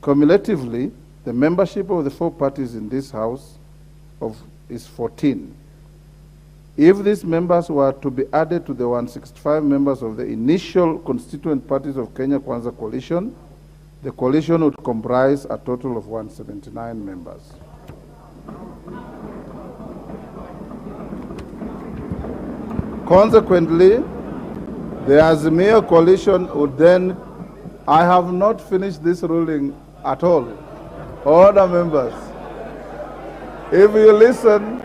Cumulatively, the membership of the four parties in this House is 14. If these members were to be added to the 165 members of the initial constituent parties of Kenya Kwanza coalition, the coalition would comprise a total of 179 members. Consequently, the Azimio coalition would then, I have not finished this ruling at all. Order, members. If you listen,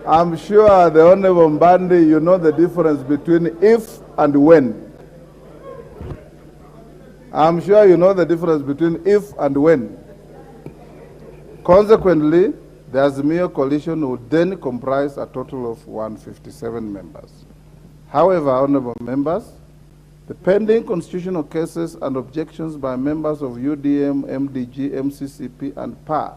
I'm sure the Honorable Mbandi, you know the difference between if and when. I'm sure you know the difference between if and when. Consequently, the Azimio coalition would then comprise a total of 157 members. However, honorable members, the pending constitutional cases and objections by members of UDM, MDG, MCCP, and PA,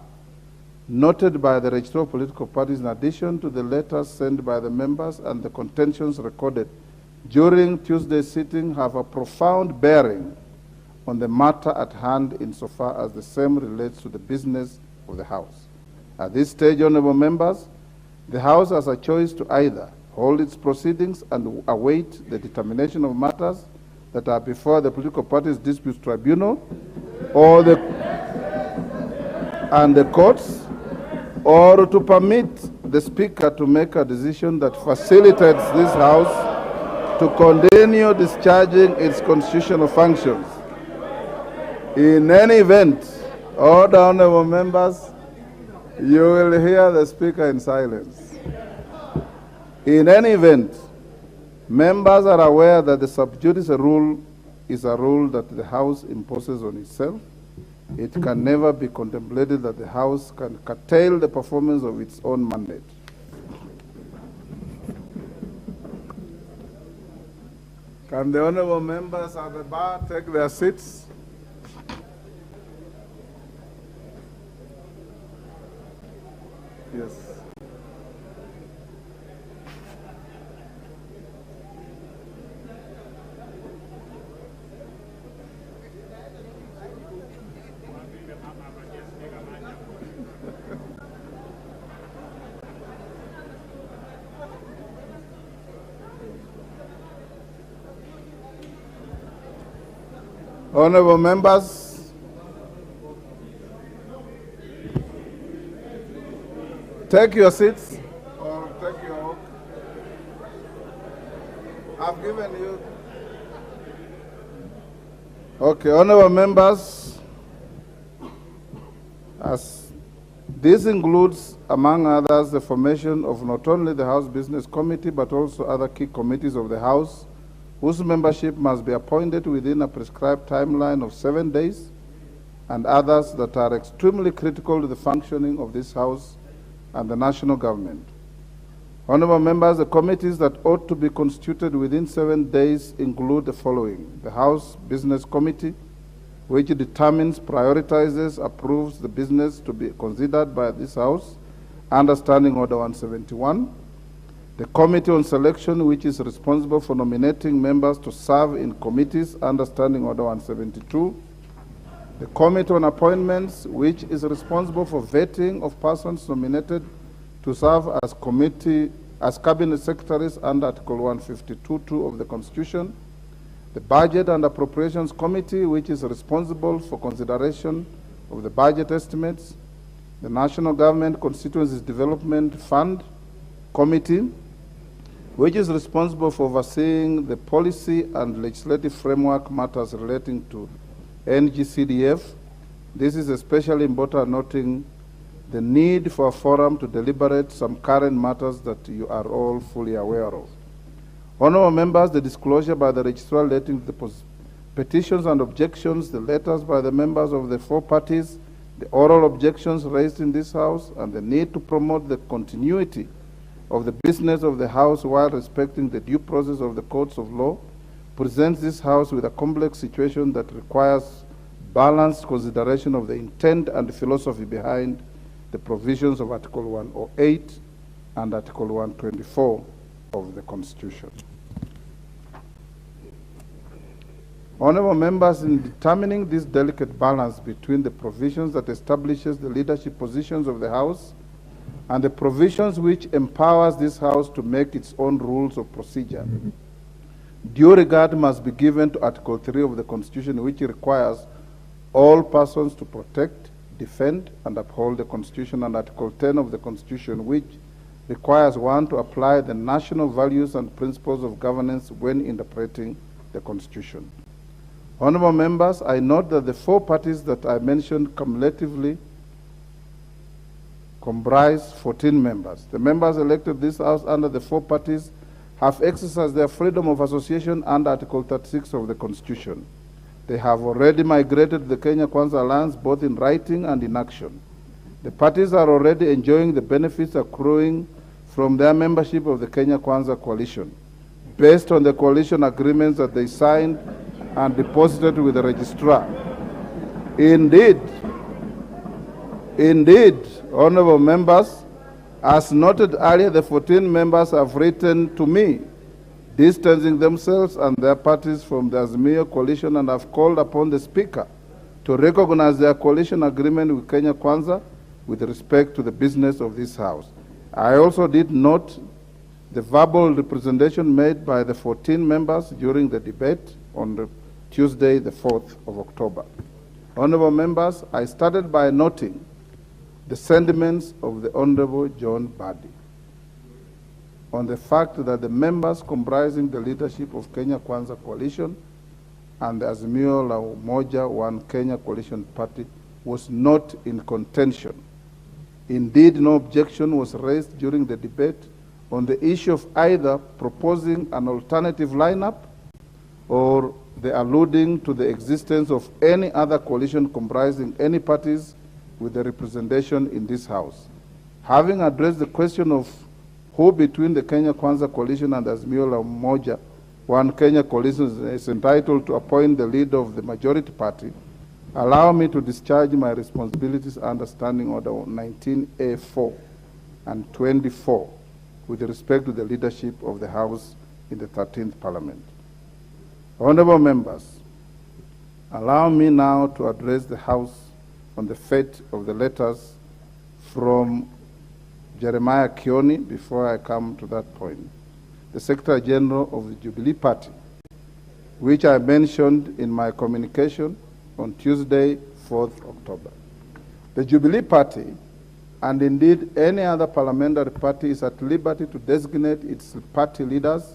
noted by the registrar of political parties in addition to the letters sent by the members and the contentions recorded during Tuesday's sitting, have a profound bearing on the matter at hand insofar as the same relates to the business of the House. At this stage, honorable members, the House has a choice to either hold its proceedings and await the determination of matters that are before the political parties disputes tribunal or the courts, or to permit the Speaker to make a decision that facilitates this House to continue discharging its constitutional functions. In any event, all the honorable members, you will hear the Speaker in silence. In any event, members are aware that the sub judice rule is a rule that the House imposes on itself. It can never be contemplated that the House can curtail the performance of its own mandate. Can the honorable members at the bar take their seats? Yes. Honorable members, take your seats or take your walk. I've given you. Okay, honorable members, as this includes, among others, the formation of not only the House Business Committee, but also other key committees of the House, whose membership must be appointed within a prescribed timeline of 7 days, and others that are extremely critical to the functioning of this House and the national government. Honorable members, the committees that ought to be constituted within 7 days include the following: the House Business Committee, which determines, prioritizes, approves the business to be considered by this House under Standing Order 171. The Committee on Selection, which is responsible for nominating members to serve in committees under Standing Order 172. The Committee on Appointments, which is responsible for vetting of persons nominated to serve as Cabinet Secretaries under Article 152(2) of the Constitution. The Budget and Appropriations Committee, which is responsible for consideration of the budget estimates. The National Government Constituencies Development Fund Committee, which is responsible for overseeing the policy and legislative framework matters relating to NGCDF. This is especially important, noting the need for a forum to deliberate some current matters that you are all fully aware of. Honourable members, the disclosure by the registrar relating to the petitions and objections, the letters by the members of the four parties, the oral objections raised in this House, and the need to promote the continuity of the business of the House while respecting the due process of the courts of law, presents this House with a complex situation that requires balanced consideration of the intent and philosophy behind the provisions of Article 108 and Article 124 of the Constitution. Honourable members, in determining this delicate balance between the provisions that establishes the leadership positions of the House and the provisions which empowers this House to make its own rules of procedure, due regard must be given to Article 3 of the Constitution, which requires all persons to protect, defend, and uphold the Constitution, and Article 10 of the Constitution, which requires one to apply the national values and principles of governance when interpreting the Constitution. Honourable members, I note that the four parties that I mentioned cumulatively comprise 14 members. The members elected this House under the four parties have exercised their freedom of association under Article 36 of the Constitution. They have already migrated to the Kenya Kwanza Alliance both in writing and in action. The parties are already enjoying the benefits accruing from their membership of the Kenya Kwanza Coalition, based on the coalition agreements that they signed and deposited with the registrar. Indeed, honourable members, as noted earlier, the 14 members have written to me, distancing themselves and their parties from the Azimio coalition, and have called upon the Speaker to recognize their coalition agreement with Kenya Kwanza with respect to the business of this House. I also did note the verbal representation made by the 14 members during the debate on the Tuesday, the 4th of October. Honourable members, I started by noting the sentiments of the Honourable John Badi on the fact that the members comprising the leadership of Kenya Kwanza Coalition and the Azimio la Umoja One Kenya Coalition Party was not in contention. Indeed, no objection was raised during the debate on the issue of either proposing an alternative lineup or the alluding to the existence of any other coalition comprising any parties with the representation in this House. Having addressed the question of who between the Kenya Kwanza Coalition and the Azimio la Umoja One Kenya Coalition is entitled to appoint the leader of the majority party, allow me to discharge my responsibilities under Standing Order 19A4 and 24 with respect to the leadership of the House in the 13th Parliament. Honourable members, allow me now to address the House on the fate of the letters from Jeremiah Kioni before I come to that point, the Secretary General of the Jubilee Party, which I mentioned in my communication on Tuesday, 4th October. The Jubilee Party, and indeed any other parliamentary party, is at liberty to designate its party leaders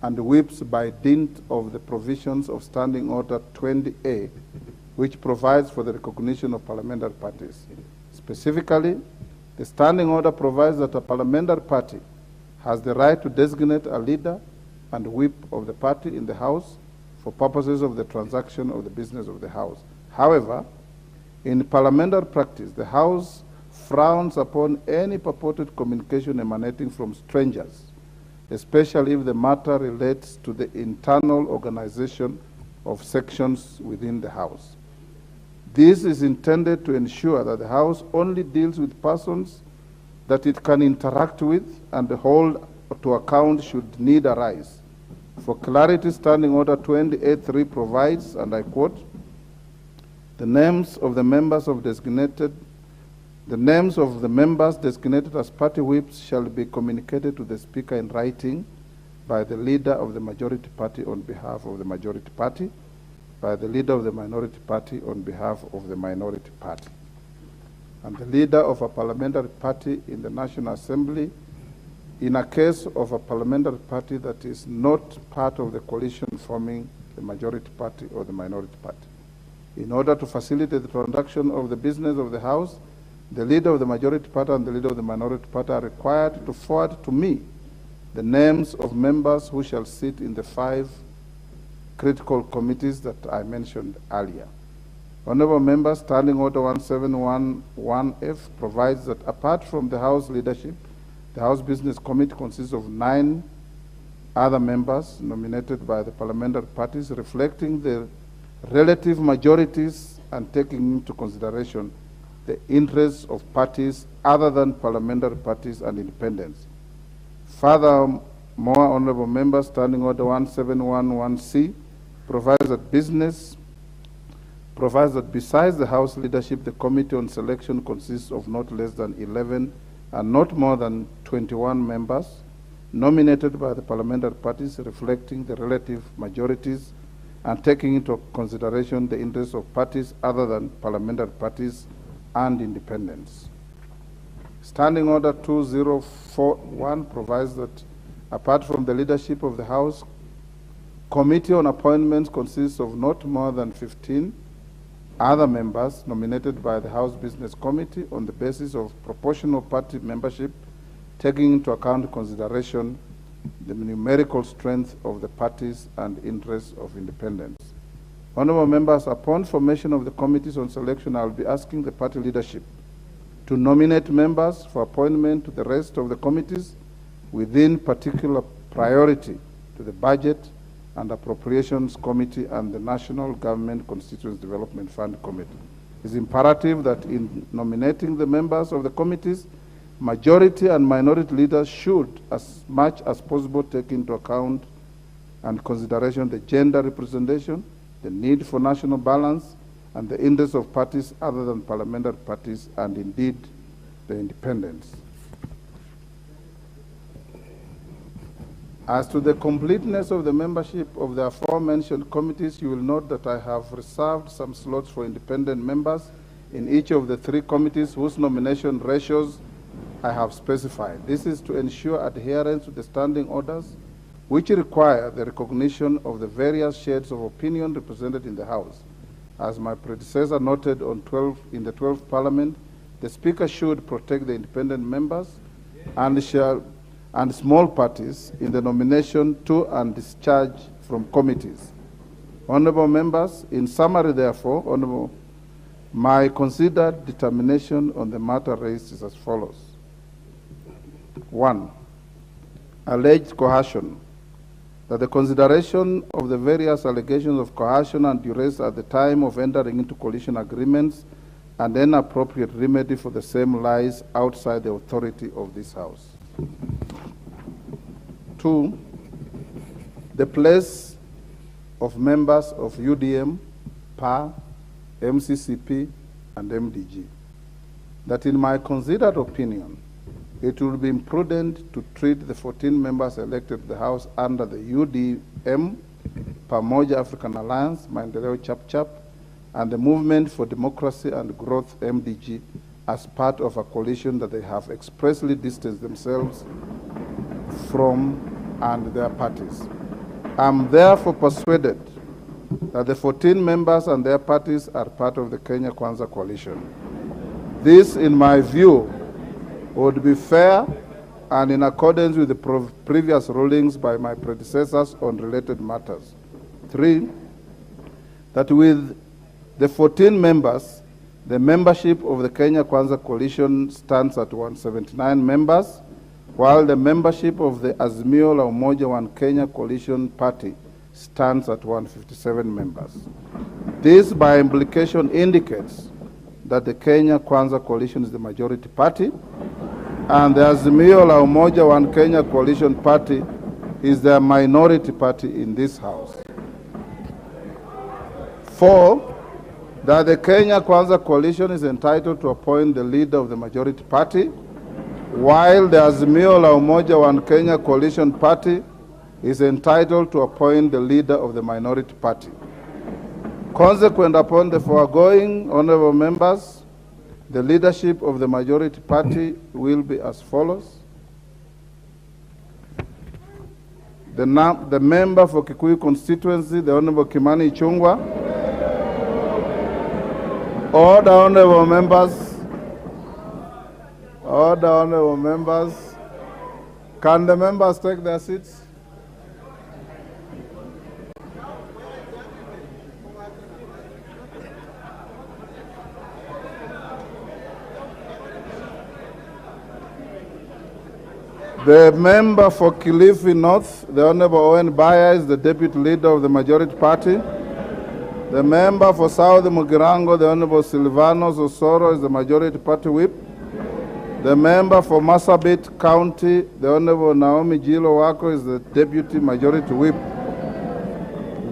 and whips by dint of the provisions of Standing Order 20A, which provides for the recognition of parliamentary parties. Specifically, the Standing Order provides that a parliamentary party has the right to designate a leader and whip of the party in the House for purposes of the transaction of the business of the House. However, in parliamentary practice, the House frowns upon any purported communication emanating from strangers, especially if the matter relates to the internal organization of sections within the House. This is intended to ensure that the House only deals with persons that it can interact with and hold to account should need arise. For clarity, Standing Order 28.3 provides, and I quote, the names of the members designated as party whips shall be communicated to the Speaker in writing by the leader of the majority party on behalf of the majority party, by the leader of the minority party on behalf of the minority party, and the leader of a parliamentary party in the National Assembly in a case of a parliamentary party that is not part of the coalition forming the majority party or the minority party. In order to facilitate the transaction of the business of the House, the leader of the majority party and the leader of the minority party are required to forward to me the names of members who shall sit in the 5 critical committees that I mentioned earlier. Honorable members, Standing Order 1711F provides that apart from the House leadership, the House Business Committee consists of 9 other members nominated by the parliamentary parties, reflecting the relative majorities and taking into consideration the interests of parties other than parliamentary parties and independents. Furthermore, honorable members, Standing Order 1711C provides that besides the House leadership, the Committee on Selection consists of not less than 11 and not more than 21 members nominated by the parliamentary parties, reflecting the relative majorities and taking into consideration the interests of parties other than parliamentary parties and independents. Standing Order 2041 provides that apart from the leadership of the House, Committee on Appointments consists of not more than 15 other members nominated by the House Business Committee on the basis of proportional party membership, taking into account consideration the numerical strength of the parties and interests of independents. Honorable members, upon formation of the committees on selection, I will be asking the party leadership to nominate members for appointment to the rest of the committees within particular priority to the Budget and Appropriations Committee and the National Government Constituency Development Fund Committee. It is imperative that in nominating the members of the committees, majority and minority leaders should, as much as possible, take into account and consideration the gender representation, the need for national balance, and the interests of parties other than parliamentary parties, and indeed the independents. As to the completeness of the membership of the aforementioned committees, you will note that I have reserved some slots for independent members in each of the 3 committees whose nomination ratios I have specified. This is to ensure adherence to the standing orders, which require the recognition of the various shades of opinion represented in the House. As my predecessor noted in the 12th Parliament, the Speaker should protect the independent members and small parties in the nomination to and discharge from committees. Honorable members, in summary, therefore, my considered determination on the matter raised is as follows. 1. Alleged coercion. That the consideration of the various allegations of coercion and duress at the time of entering into coalition agreements and an appropriate remedy for the same lies outside the authority of this House. 2. The place of members of UDM, PA, MCCP, and MDG. That in my considered opinion, it would be imprudent to treat the 14 members elected to the House under the UDM, Pamoja African Alliance, Maendeleo Chap, and the Movement for Democracy and Growth, MDG, as part of a coalition that they have expressly distanced themselves from and their parties. I am therefore persuaded that the 14 members and their parties are part of the Kenya Kwanza coalition. This, in my view, would be fair and in accordance with the previous rulings by my predecessors on related matters. 3, that with the 14 members, the membership of the Kenya Kwanza coalition stands at 179 members, while the membership of the Azimio la Umoja One Kenya coalition party stands at 157 members. This, by implication, indicates that the Kenya Kwanza coalition is the majority party, and the Azimio la Umoja One Kenya coalition party is the minority party in this House. 4, that the Kenya Kwanza coalition is entitled to appoint the leader of the majority party, while the Azimio la Umoja One Kenya coalition party is entitled to appoint the leader of the minority party. Consequent upon the foregoing, honorable members, the leadership of the majority party will be as follows. The member for Kikuyu constituency, the Honorable Kimani Ichung'wah. Order, honorable members. Order, honorable members. Can the members take their seats? The member for Kilifi North, the Honorable Owen Baya, is the Deputy Leader of the Majority Party. The member for South Mugirango, the Honorable Silvanos Osoro, is the Majority Party Whip. The member for Marsabit County, the Honorable Naomi Jilo Wako, is the Deputy Majority Whip.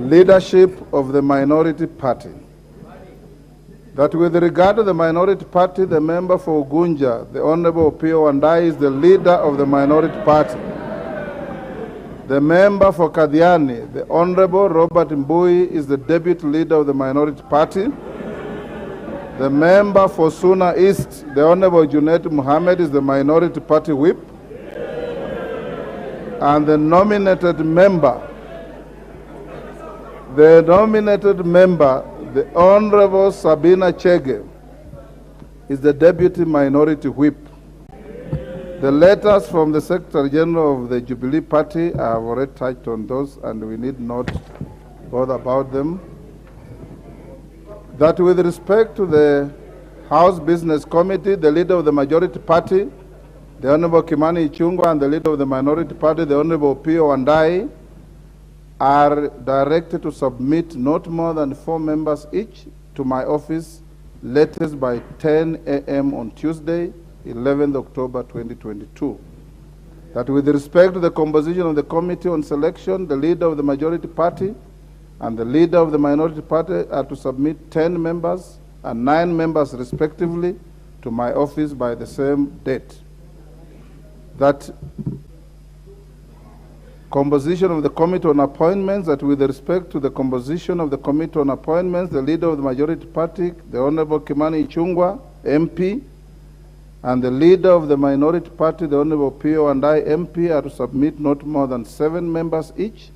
Leadership of the Minority Party. That with regard to the Minority Party, the member for Ugunja, the Honorable Pio Wandai, is the Leader of the Minority Party. The member for Kadiani, the Honorable Robert Mbui, is the Deputy Leader of the Minority Party. The member for Suna East, the Honorable Junet Muhammad, is the Minority Party Whip. And the nominated member, the Honorable Sabina Chege, is the Deputy Minority Whip. The letters from the Secretary General of the Jubilee Party, I have already touched on those and we need not bother about them. That with respect to the House Business Committee, the Leader of the Majority Party, the Honorable Kimani Ichung'wah, and the Leader of the Minority Party, the Honorable Pio Wandai, are directed to submit not more than 4 members each to my office latest by 10 a.m. on Tuesday, 11th October 2022. That with respect to the composition of the Committee on Selection, the Leader of the Majority Party and the Leader of the Minority Party are to submit 10 members and 9 members respectively to my office by the same date. That composition of the Committee on Appointments, that with respect to the composition of the Committee on Appointments, the Leader of the Majority Party, the Honorable Kimani Ichung'wah, MP, and the Leader of the Minority Party, the Honorable Pio Wandai, MP, are to submit not more than 7 members each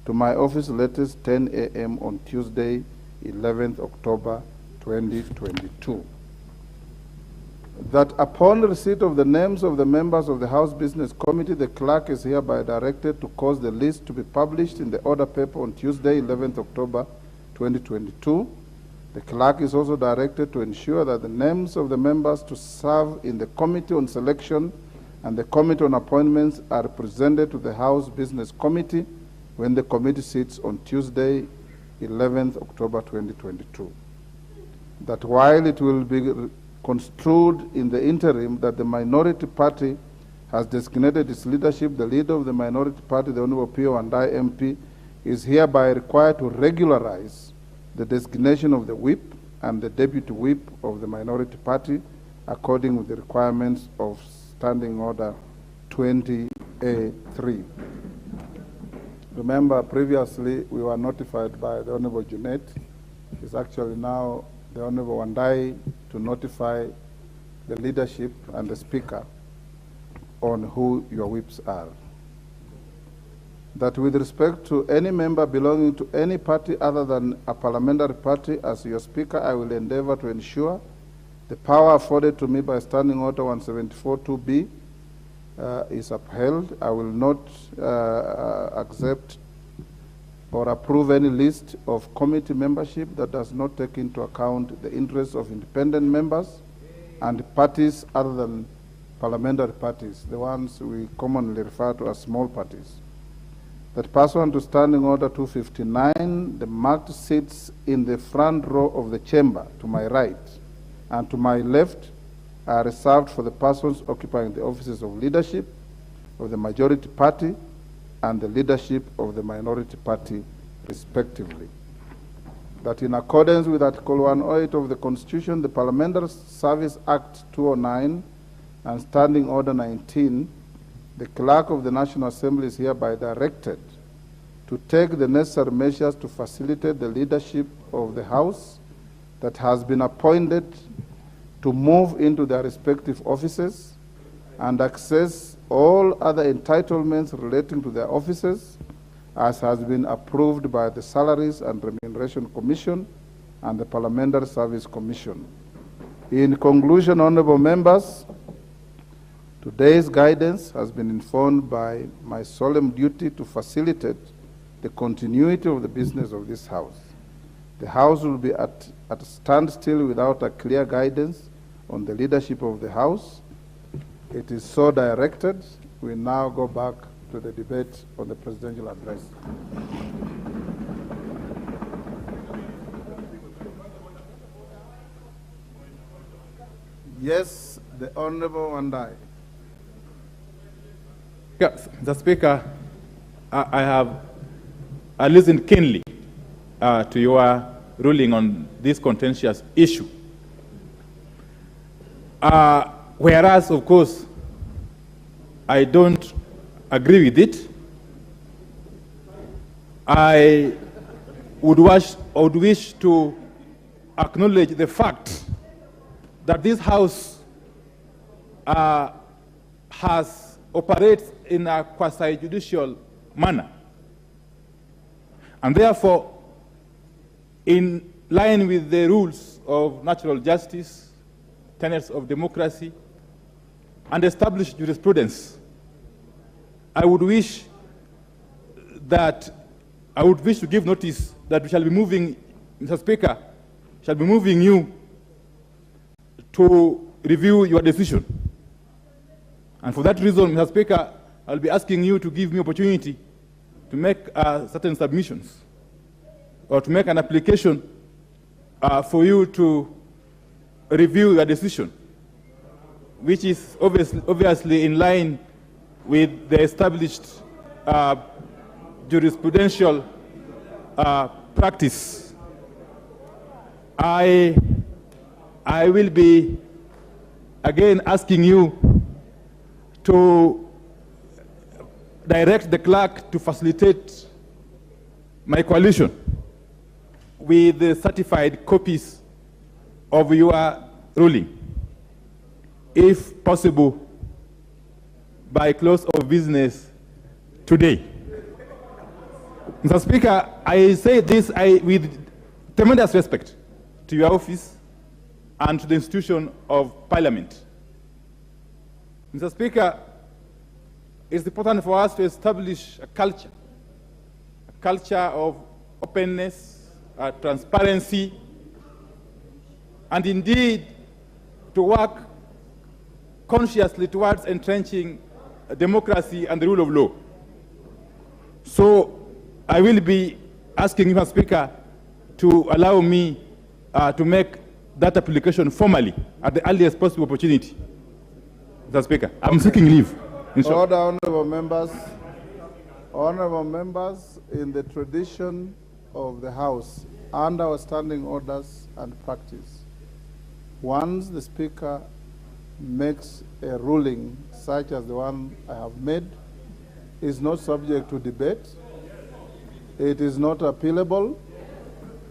to my office latest 10 a.m. on Tuesday, 11th October 2022. That upon receipt of the names of the members of the House Business Committee, the clerk is hereby directed to cause the list to be published in the order paper on Tuesday, 11th October 2022. The clerk is also directed to ensure that the names of the members to serve in the Committee on Selection and the Committee on Appointments are presented to the House Business Committee when the committee sits on Tuesday, 11th October 2022. That while it will be construed in the interim that the Minority Party has designated its leadership, the Leader of the Minority Party, the Honorable Pio Wandai, MP, is hereby required to regularize the designation of the Whip and the Deputy Whip of the Minority Party according with the requirements of Standing Order 20A3. Remember, previously we were notified by the Honorable Junet. It's actually now the Honorable Wandai to notify the leadership and the Speaker on who your whips are. That with respect to any member belonging to any party other than a parliamentary party, as your Speaker, I will endeavor to ensure the power afforded to me by Standing Order 174(2)B is upheld. I will not accept or approve any list of committee membership that does not take into account the interests of independent members and parties other than parliamentary parties, the ones we commonly refer to as small parties. That pursuant to Standing Order 259, the marked seats in the front row of the chamber to my right and to my left are reserved for the persons occupying the offices of leadership of the Majority Party and the leadership of the Minority Party, respectively. That in accordance with Article 108 of the Constitution, the Parliamentary Service Act 209 and Standing Order 19, the Clerk of the National Assembly is hereby directed to take the necessary measures to facilitate the leadership of the House that has been appointed to move into their respective offices and access all other entitlements relating to their offices as has been approved by the Salaries and Remuneration Commission and the Parliamentary Service Commission. In conclusion, honorable members, Today's guidance has been informed by my solemn duty to facilitate the continuity of the business of this House. The House will be at a standstill without a clear guidance on the leadership of the House. It is so directed. We now go back to the debate on the presidential address. Yes, the Honorable Wandai. Yes, Mr. Speaker, I have listened keenly to your ruling on this contentious issue. Whereas, of course, I don't agree with it, I would wish to acknowledge the fact that this House operates in a quasi-judicial manner. And therefore, in line with the rules of natural justice, tenets of democracy, and established jurisprudence, I would wish to give notice that we shall be moving, Mr. Speaker, shall be moving you to review your decision. And for that reason, Mr. Speaker, I'll be asking you to give me opportunity to make certain submissions or to make an application for you to review your decision, which is obviously in line with the established jurisprudential practice. I will be again asking you to direct the clerk to facilitate my coalition with the certified copies of your ruling, if possible, by close of business today. Mr. Speaker, I say this with tremendous respect to your office and to the institution of Parliament. Mr. Speaker, it's important for us to establish a culture of openness, transparency, and indeed to work consciously towards entrenching democracy and the rule of law. So I will be asking you, Mr. Speaker, to allow me to make that application formally at the earliest possible opportunity. Mr. Speaker, I'm seeking leave. Order, honorable members. Honorable members, in the tradition of the House and our standing orders and practice, once the Speaker makes a ruling such as the one I have made, is not subject to debate, it is not appealable,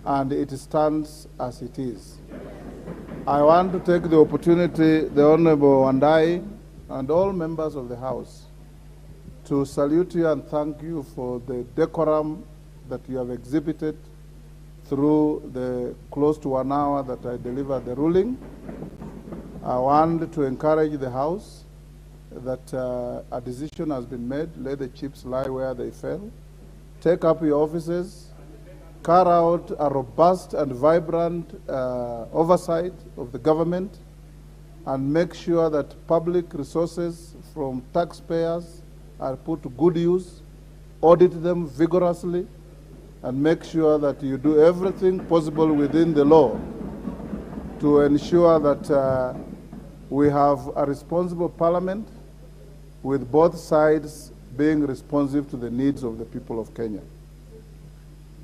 and it stands as it is. I want to take the opportunity, the Honorable Wandai and all members of the House, to salute you and thank you for the decorum that you have exhibited through the close to 1 hour that I delivered the ruling. I want to encourage the House that a decision has been made. Let the chips lie where they fell. Take up your offices. Carry out a robust and vibrant oversight of the government, and make sure that public resources from taxpayers are put to good use. Audit them vigorously, and make sure that you do everything possible within the law to ensure that we have a responsible parliament with both sides being responsive to the needs of the people of Kenya.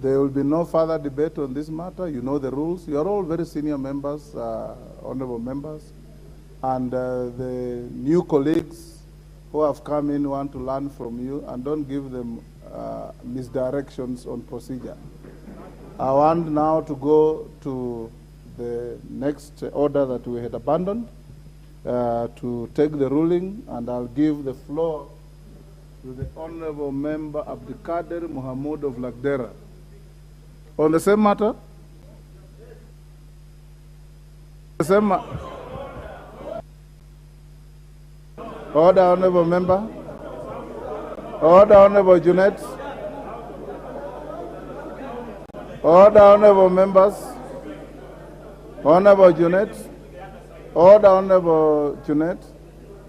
There will be no further debate on this matter. You know the rules. You are all very senior members, honorable members, and the new colleagues who have come in want to learn from you, and don't give them misdirections on procedure. I want now to go to the next order that we had abandoned, to take the ruling, and I'll give the floor to the Honorable Member Abdikader Mohamud of Lagdera. On the same matter? The same Order, honorable member. Order, honorable Junet. Order, honorable members. Honorable Junet. Order, honorable Junet.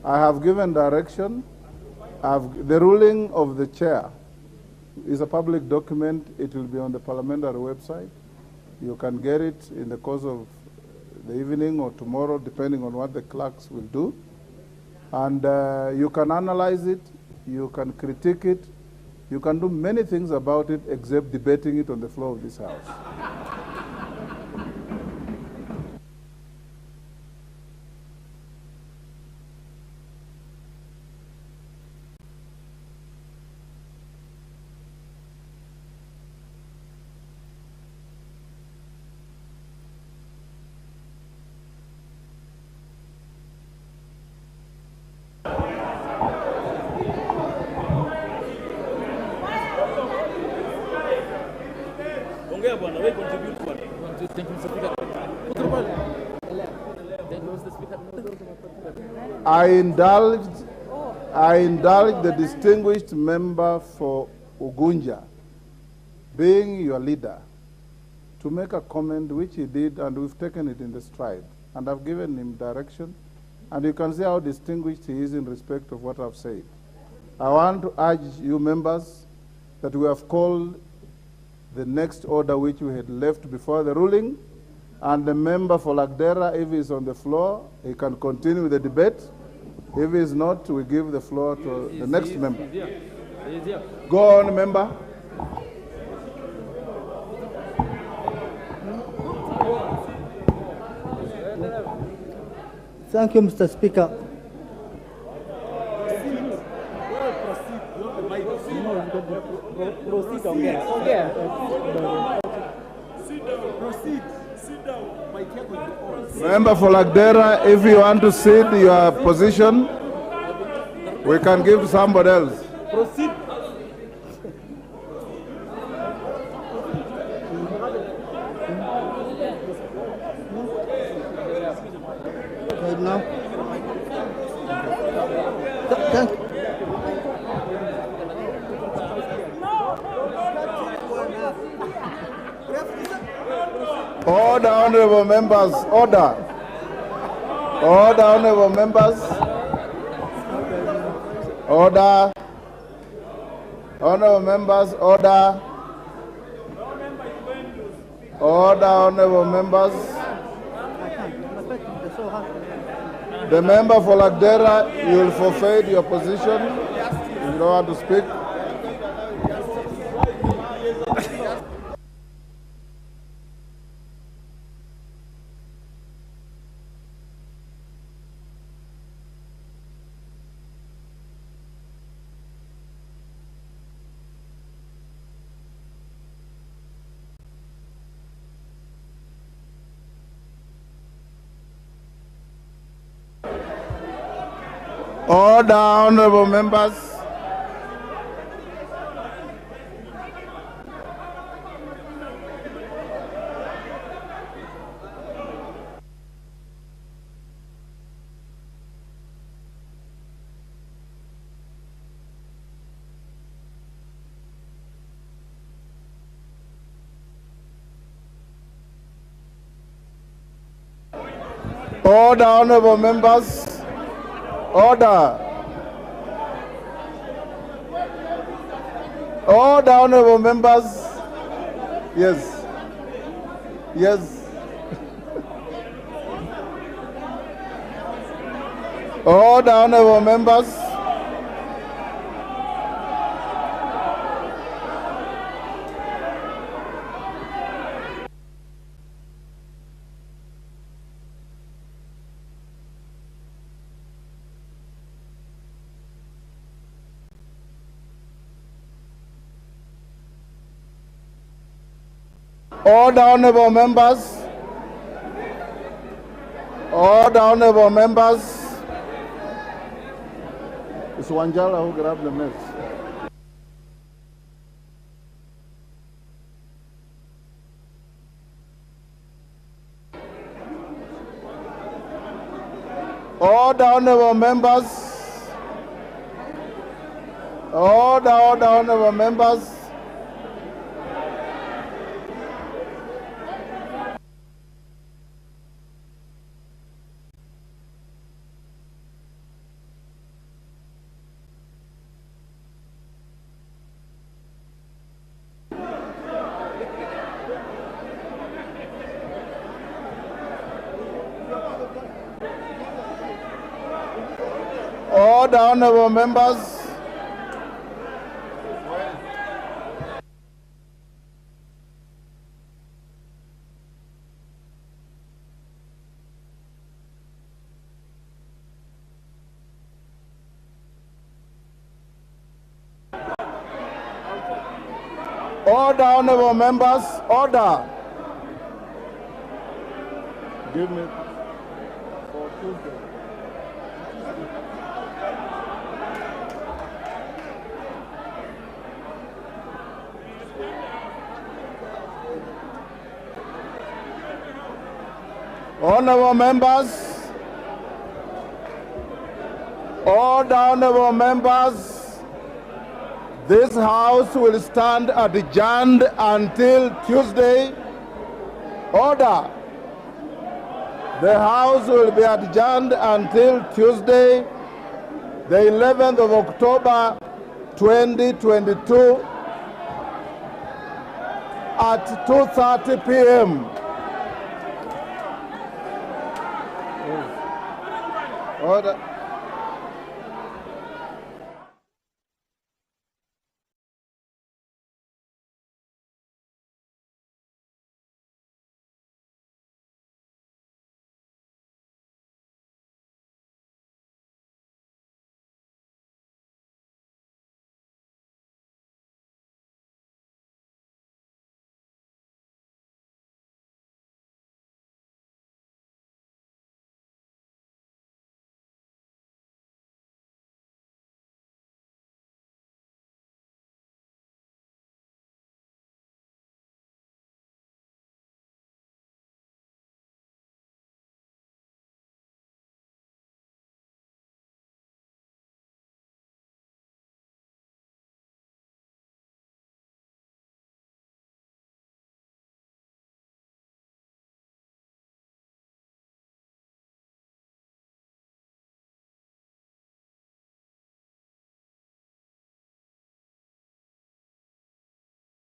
I have given direction. The ruling of the chair is a public document. It will be on the parliamentary website. You can get it in the course of the evening or tomorrow, depending on what the clerks will do. And you can analyze it, you can critique it, you can do many things about it except debating it on the floor of this house. I indulge the distinguished member for Ugunja, being your leader, to make a comment which he did, and we've taken it in the stride. And I've given him direction, and you can see how distinguished he is in respect of what I've said. I want to urge you members that we have called the next order which we had left before the ruling, and the member for Lagdera, if he is on the floor, he can continue the debate. If he is not, we give the floor to the next member. Go on, member. Thank you, Mr. Speaker. Member for Lagdera, if you want to cede your position, we can give to somebody else. Proceed. Right now. Thank you. Order, honorable members, order. Order, honorable members. Order. Honorable members, order. Order, honorable members. The member for Lagdera, you will forfeit your position if you don't want to speak. Order, honorable members. Order, honorable members. Order. Order, honorable members. Yes. Yes. Order, honorable members. Order, honorable members. Order, honorable members. It's Wanjala who grabbed the mess. Order, honorable members. Order, honorable members. Order, honorable members. Order, honorable members. Order. Give me for Tuesday. Honorable members, order, honorable members, this House will stand adjourned until Tuesday. Order. The House will be adjourned until Tuesday, the 11th of October, 2022 at 2:30 p.m. Order.